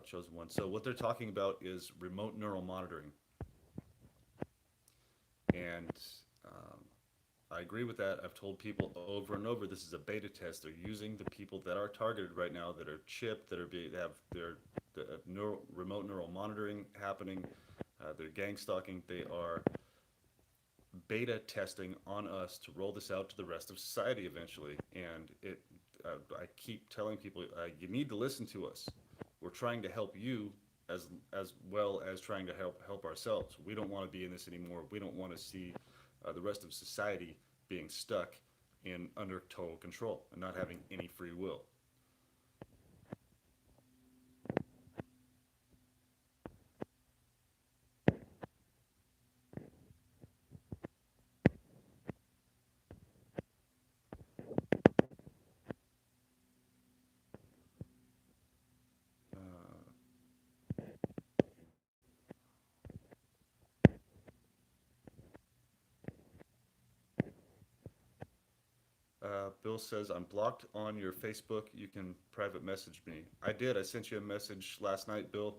Chosen one. So what they're talking about is remote neural monitoring, and um, I agree with that. I've told people over and over this is a beta test. They're using the people that are targeted right now, that are chipped, that have their remote neural monitoring happening. They're gang stalking. They are beta testing on us to roll this out to the rest of society eventually. And I keep telling people, you need to listen to us. We're trying to help you as well as trying to help ourselves. We don't want to be in this anymore. We don't want to see the rest of society being stuck in under total control and not having any free will. Bill says, I'm blocked on your Facebook. You can private message me. I did. I sent you a message last night, Bill.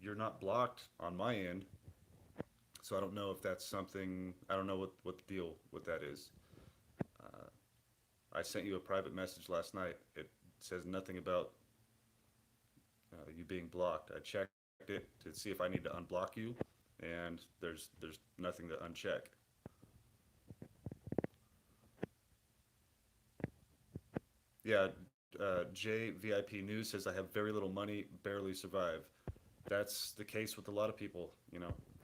You're not blocked on my end, so I don't know if that's something. I don't know what the deal with that is. Uh, I sent you a private message last night. It says nothing about you being blocked. I checked it to see if I need to unblock you, and there's nothing to uncheck. Yeah, JVIP News says I have very little money, barely survive. That's the case with a lot of people.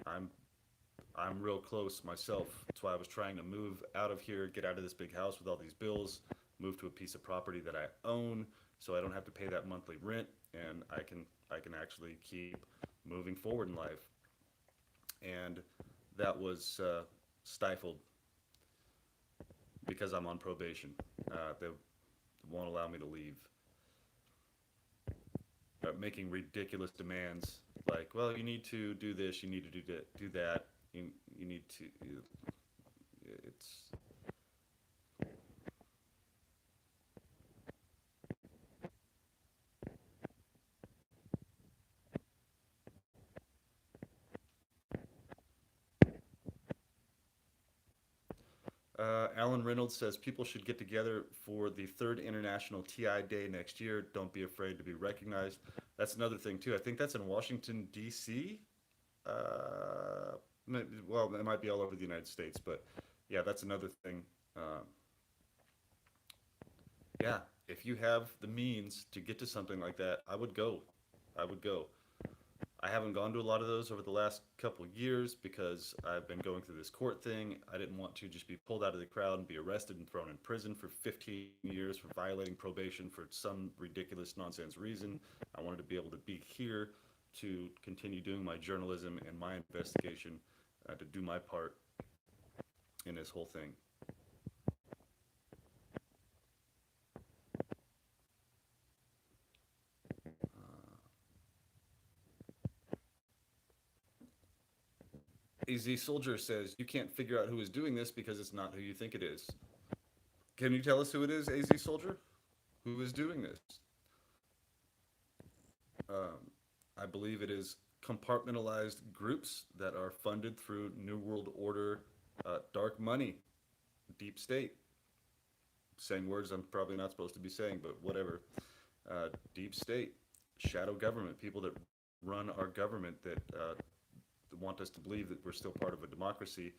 I'm I'm real close myself. That's why I was trying to move out of here, get out of this big house with all these bills, move to a piece of property that I own, so I don't have to pay that monthly rent, and I can actually keep moving forward in life. And that was stifled because I'm on probation. They won't allow me to leave. Making ridiculous demands like, well, you need to do this, you need to do that, you need to. It's Alan Reynolds says people should get together for the third International TI Day next year. Don't be afraid to be recognized. That's another thing too. I think that's in Washington D.C. Uh, well, it might be all over the United States, but yeah, that's another thing. Um, yeah, if you have the means to get to something like that, I would go. I would go. I haven't gone to a lot of those over the last couple of years because I've been going through this court thing. I didn't want to just be pulled out of the crowd and be arrested and thrown in prison for 15 years for violating probation for some ridiculous nonsense reason. I wanted to be able to be here to continue doing my journalism and my investigation, to do my part in this whole thing. AZ Soldier says, you can't figure out who is doing this because it's not who you think it is. Can you tell us who it is, AZ Soldier? Who is doing this? Um, I believe it is compartmentalized groups that are funded through New World Order, dark money, deep state. Saying words I'm probably not supposed to be saying, but whatever. Deep state, shadow government, people that run our government that want us to believe that we're still part of a democracy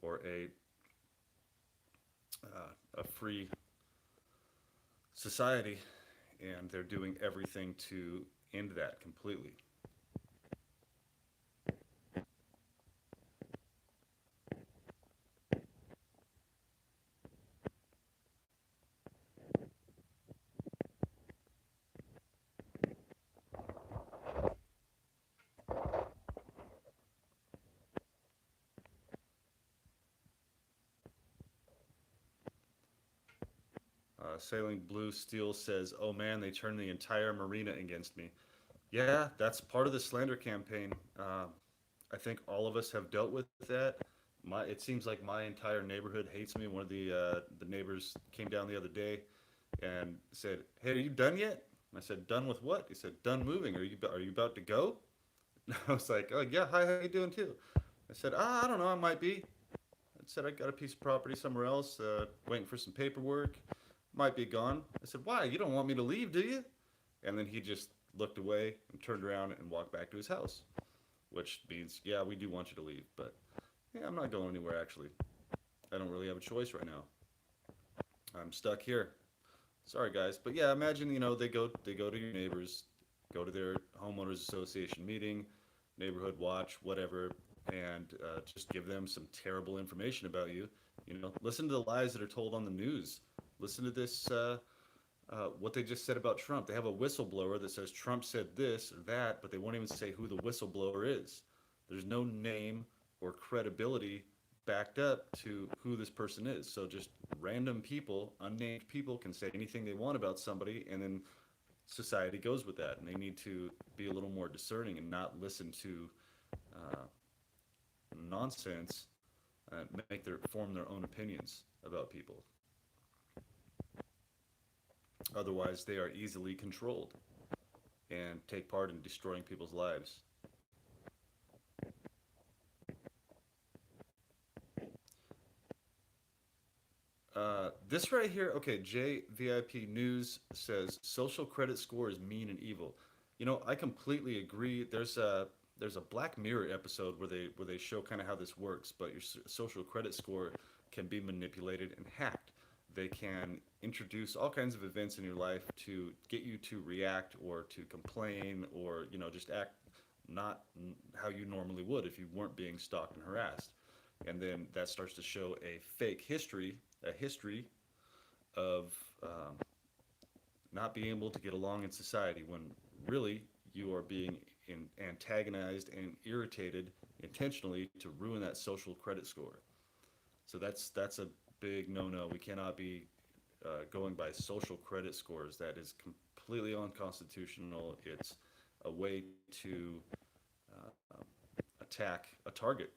or a free society, and they're doing everything to end that completely. Sailing Blue Steel says, "Oh man, they turned the entire marina against me." Yeah, that's part of the slander campaign. I think all of us have dealt with that. It seems like my entire neighborhood hates me. One of the neighbors came down the other day and said, "Hey, are you done yet?" And I said, "Done with what?" He said, "Done moving. Are you about to go?" And I was like, "Oh yeah, hi, how you doing too?" I said, "I don't know, I might be." I said, "I got a piece of property somewhere else, waiting for some paperwork. Might be gone." I said, "Why? You don't want me to leave, do you?" And then he just looked away and turned around and walked back to his house, which means, yeah, we do want you to leave, but yeah, I'm not going anywhere actually. I don't really have a choice right now. I'm stuck here. Sorry guys, but yeah, imagine they go to your neighbors, go to their homeowners association meeting, neighborhood watch, whatever, and just give them some terrible information about you. Listen to the lies that are told on the news. Listen to this. What they just said about Trump. They have a whistleblower that says Trump said this or that, but they won't even say who the whistleblower is. There's no name or credibility backed up to who this person is. So just random people, unnamed people, can say anything they want about somebody, and then society goes with that. And they need to be a little more discerning and not listen to uh, nonsense make their form their own opinions about people. Otherwise, they are easily controlled and take part in destroying people's lives. This right here, okay, JVIP News says social credit score is mean and evil. You know, I completely agree. There's a Black Mirror episode where they show kind of how this works, but your social credit score can be manipulated and hacked. They can introduce all kinds of events in your life to get you to react or to complain or just act not how you normally would if you weren't being stalked and harassed. And then that starts to show a fake history, a history of not being able to get along in society when really you are being antagonized and irritated intentionally to ruin that social credit score. So that's a big no-no. We cannot be going by social credit scores. That is completely unconstitutional. It's a way to attack a target.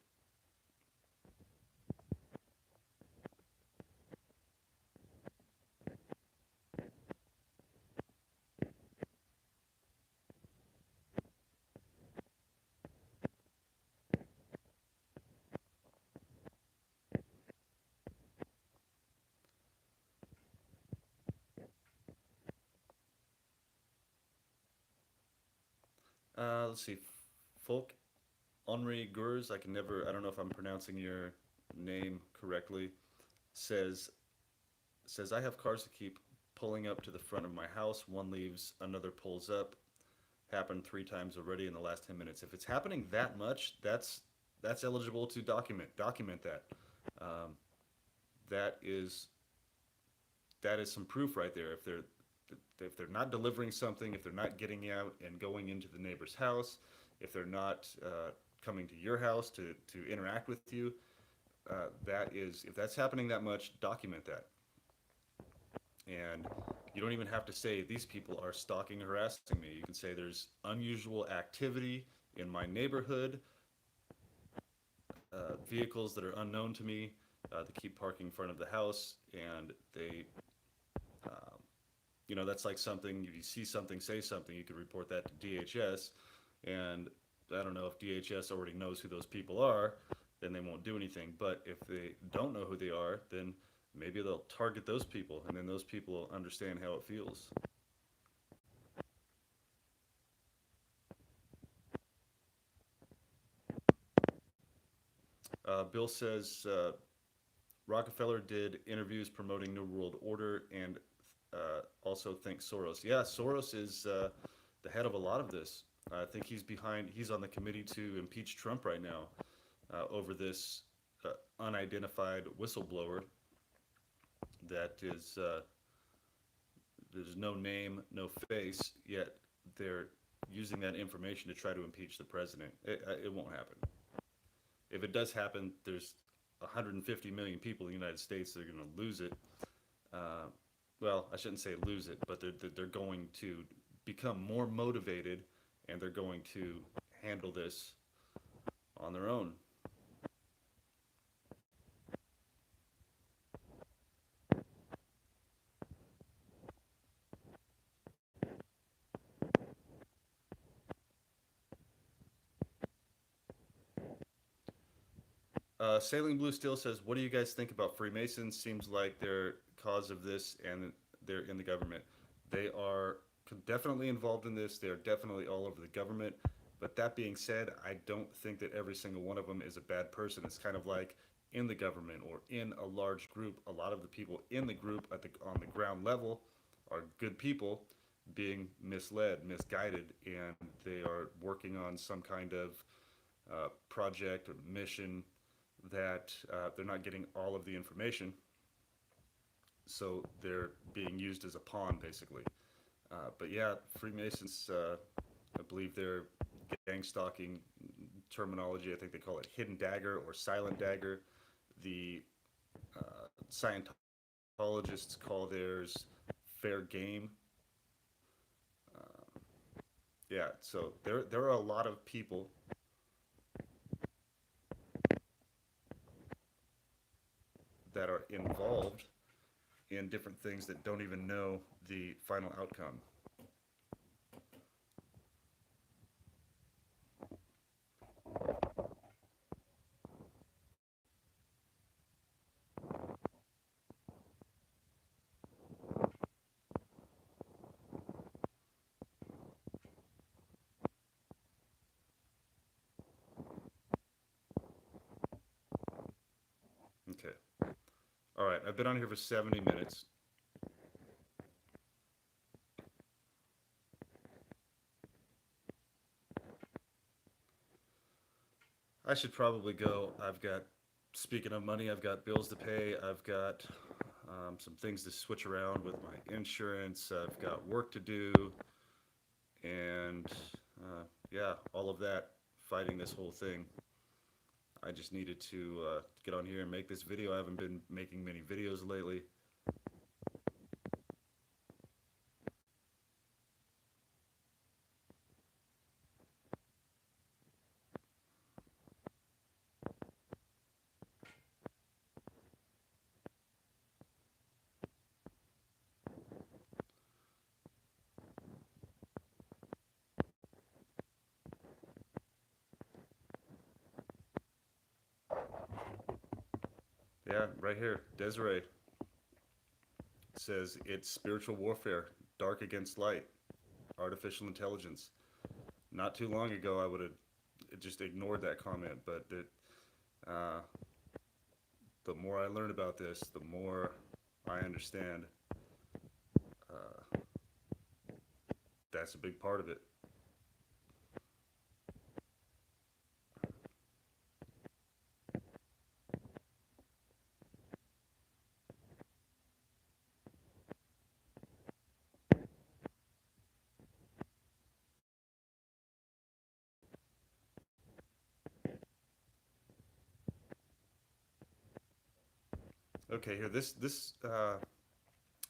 Let's see, Folk Henri Gurs. I don't know if I'm pronouncing your name correctly. Says says I have cars to keep pulling up to the front of my house. One leaves, another pulls up. Happened 3 times already in the last 10 minutes. If it's happening that much, that's eligible to document that. Um, that is that is some proof right there. If they're not delivering something, if they're not getting out and going into the neighbor's house, if they're not coming to your house to interact with you, that is if that's happening that much, document that. And you don't even have to say these people are stalking, harassing me. You can say there's unusual activity in my neighborhood, vehicles that are unknown to me. They keep parking in front of the house, and um, that's like something. If you see something, say something. You could report that to DHS, and I don't know if DHS already knows who those people are, then they won't do anything. But if they don't know who they are, then maybe they'll target those people, and then those people will understand how it feels. Bill says Rockefeller did interviews promoting New World Order and also thinks Soros. Yeah, Soros is the head of a lot of this. I think he's on the committee to impeach Trump right now over this unidentified whistleblower that is, there's no name, no face, yet they're using that information to try to impeach the president. It won't happen. If it does happen, there's 150 million people in the United States that are going to lose it. Uh, well, I shouldn't say lose it, but they're going to become more motivated, and they're going to handle this on their own. Sailing Blue Steel says, "What do you guys think about Freemasons? Seems like they're cause of this, and they're in the government. They are definitely involved in this. They are definitely all over the government. But that being said, I don't think that every single one of them is a bad person. It's kind of like in the government or in a large group. A lot of the people in the group on the ground level are good people being misled, misguided, and they are working on some kind of project or mission that they're not getting all of the information, so they're being used as a pawn, basically. But yeah, Freemasons, I believe they're gang stalking terminology. I think they call it hidden dagger or silent dagger. The Scientologists call theirs fair game. Uh, yeah, so there are a lot of people. involved in different things that don't even know the final outcome. Okay. All right. I've been on here for 70 minutes. I should probably go. Speaking of money, I've got bills to pay. I've got some things to switch around with my insurance. I've got work to do. And yeah, all of that, fighting this whole thing. I just needed to get on here and make this video. I haven't been making many videos lately. Yeah, right here, Desiree says it's spiritual warfare, dark against light, artificial intelligence. Not too long ago, I would have just ignored that comment, but uh, the more I learn about this, the more I understand uh, that's a big part of it. Okay, here this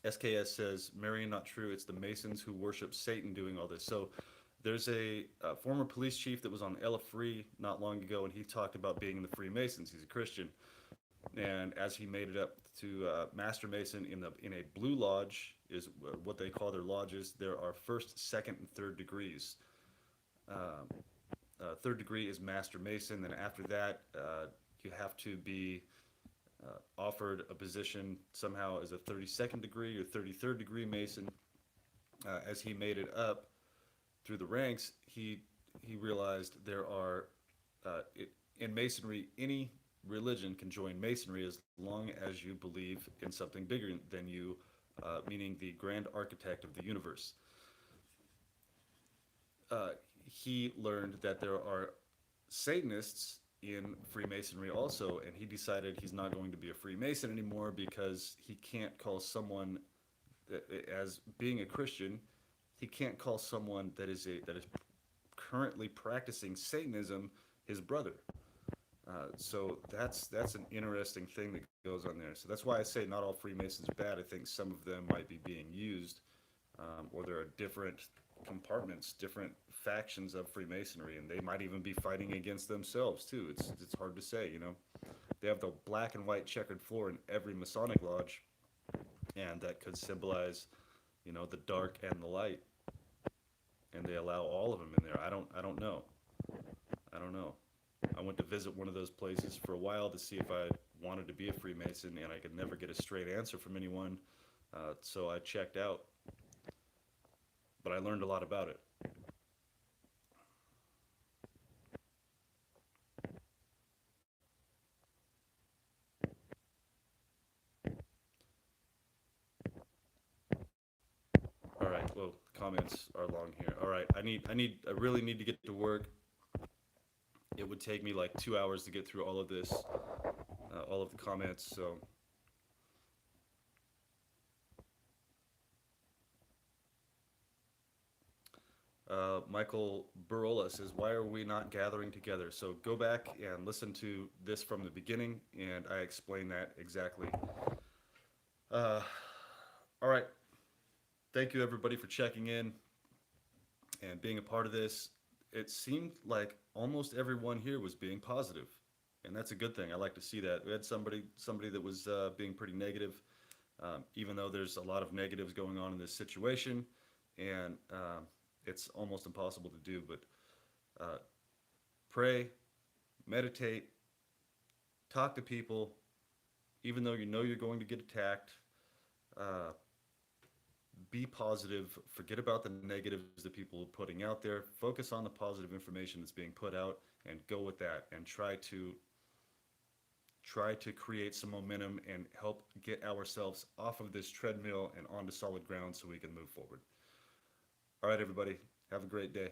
SKS says Marion not true. It's the Masons who worship Satan doing all this. So there's a former police chief that was on Ella Free not long ago, and he talked about being in the Freemasons. He's a Christian, and as he made it up to Master Mason in a Blue Lodge is what they call their lodges. There are first, second, and third degrees. Um, Third degree is Master Mason. Then after that, you have to be offered a position somehow as a 32nd degree or 33rd degree Mason. As he made it up through the ranks, he realized there are in Masonry, any religion can join Masonry as long as you believe in something bigger than you, meaning the grand architect of the universe. He learned that there are Satanists in Freemasonry also, and he decided he's not going to be a Freemason anymore because he can't call someone as being a Christian, he can't call someone that is currently practicing Satanism his brother. So that's an interesting thing that goes on there. So that's why I say not all Freemasons are bad. I think some of them might be being used, or there are different compartments, different factions of Freemasonry, and they might even be fighting against themselves too. It's hard to say, you know. They have the black and white checkered floor in every Masonic lodge, and that could symbolize, you know, the dark and the light, and they allow all of them in there. I don't know. I don't know. I went to visit one of those places for a while to see if I wanted to be a Freemason, and I could never get a straight answer from anyone. So I checked out, but I learned a lot about it. All right. Well, comments are long here. All right. I really need to get to work. It would take me like 2 hours to get through all of this, all of the comments. So Michael Barola says, "Why are we not gathering together?" So go back and listen to this from the beginning, and I explain that exactly. Uh, all right. Thank you, everybody, for checking in and being a part of this. It seemed like almost everyone here was being positive. and that's a good thing. I like to see that. We had somebody that was being pretty negative, even though there's a lot of negatives going on in this situation, and it's almost impossible to do. But uh, pray, meditate, talk to people, even though you know you're going to get attacked. Uh, be positive. Forget about the negatives that people are putting out there. Focus on the positive information that's being put out, and go with that. And try to create some momentum and help get ourselves off of this treadmill and onto solid ground so we can move forward. All right, everybody. Have a great day.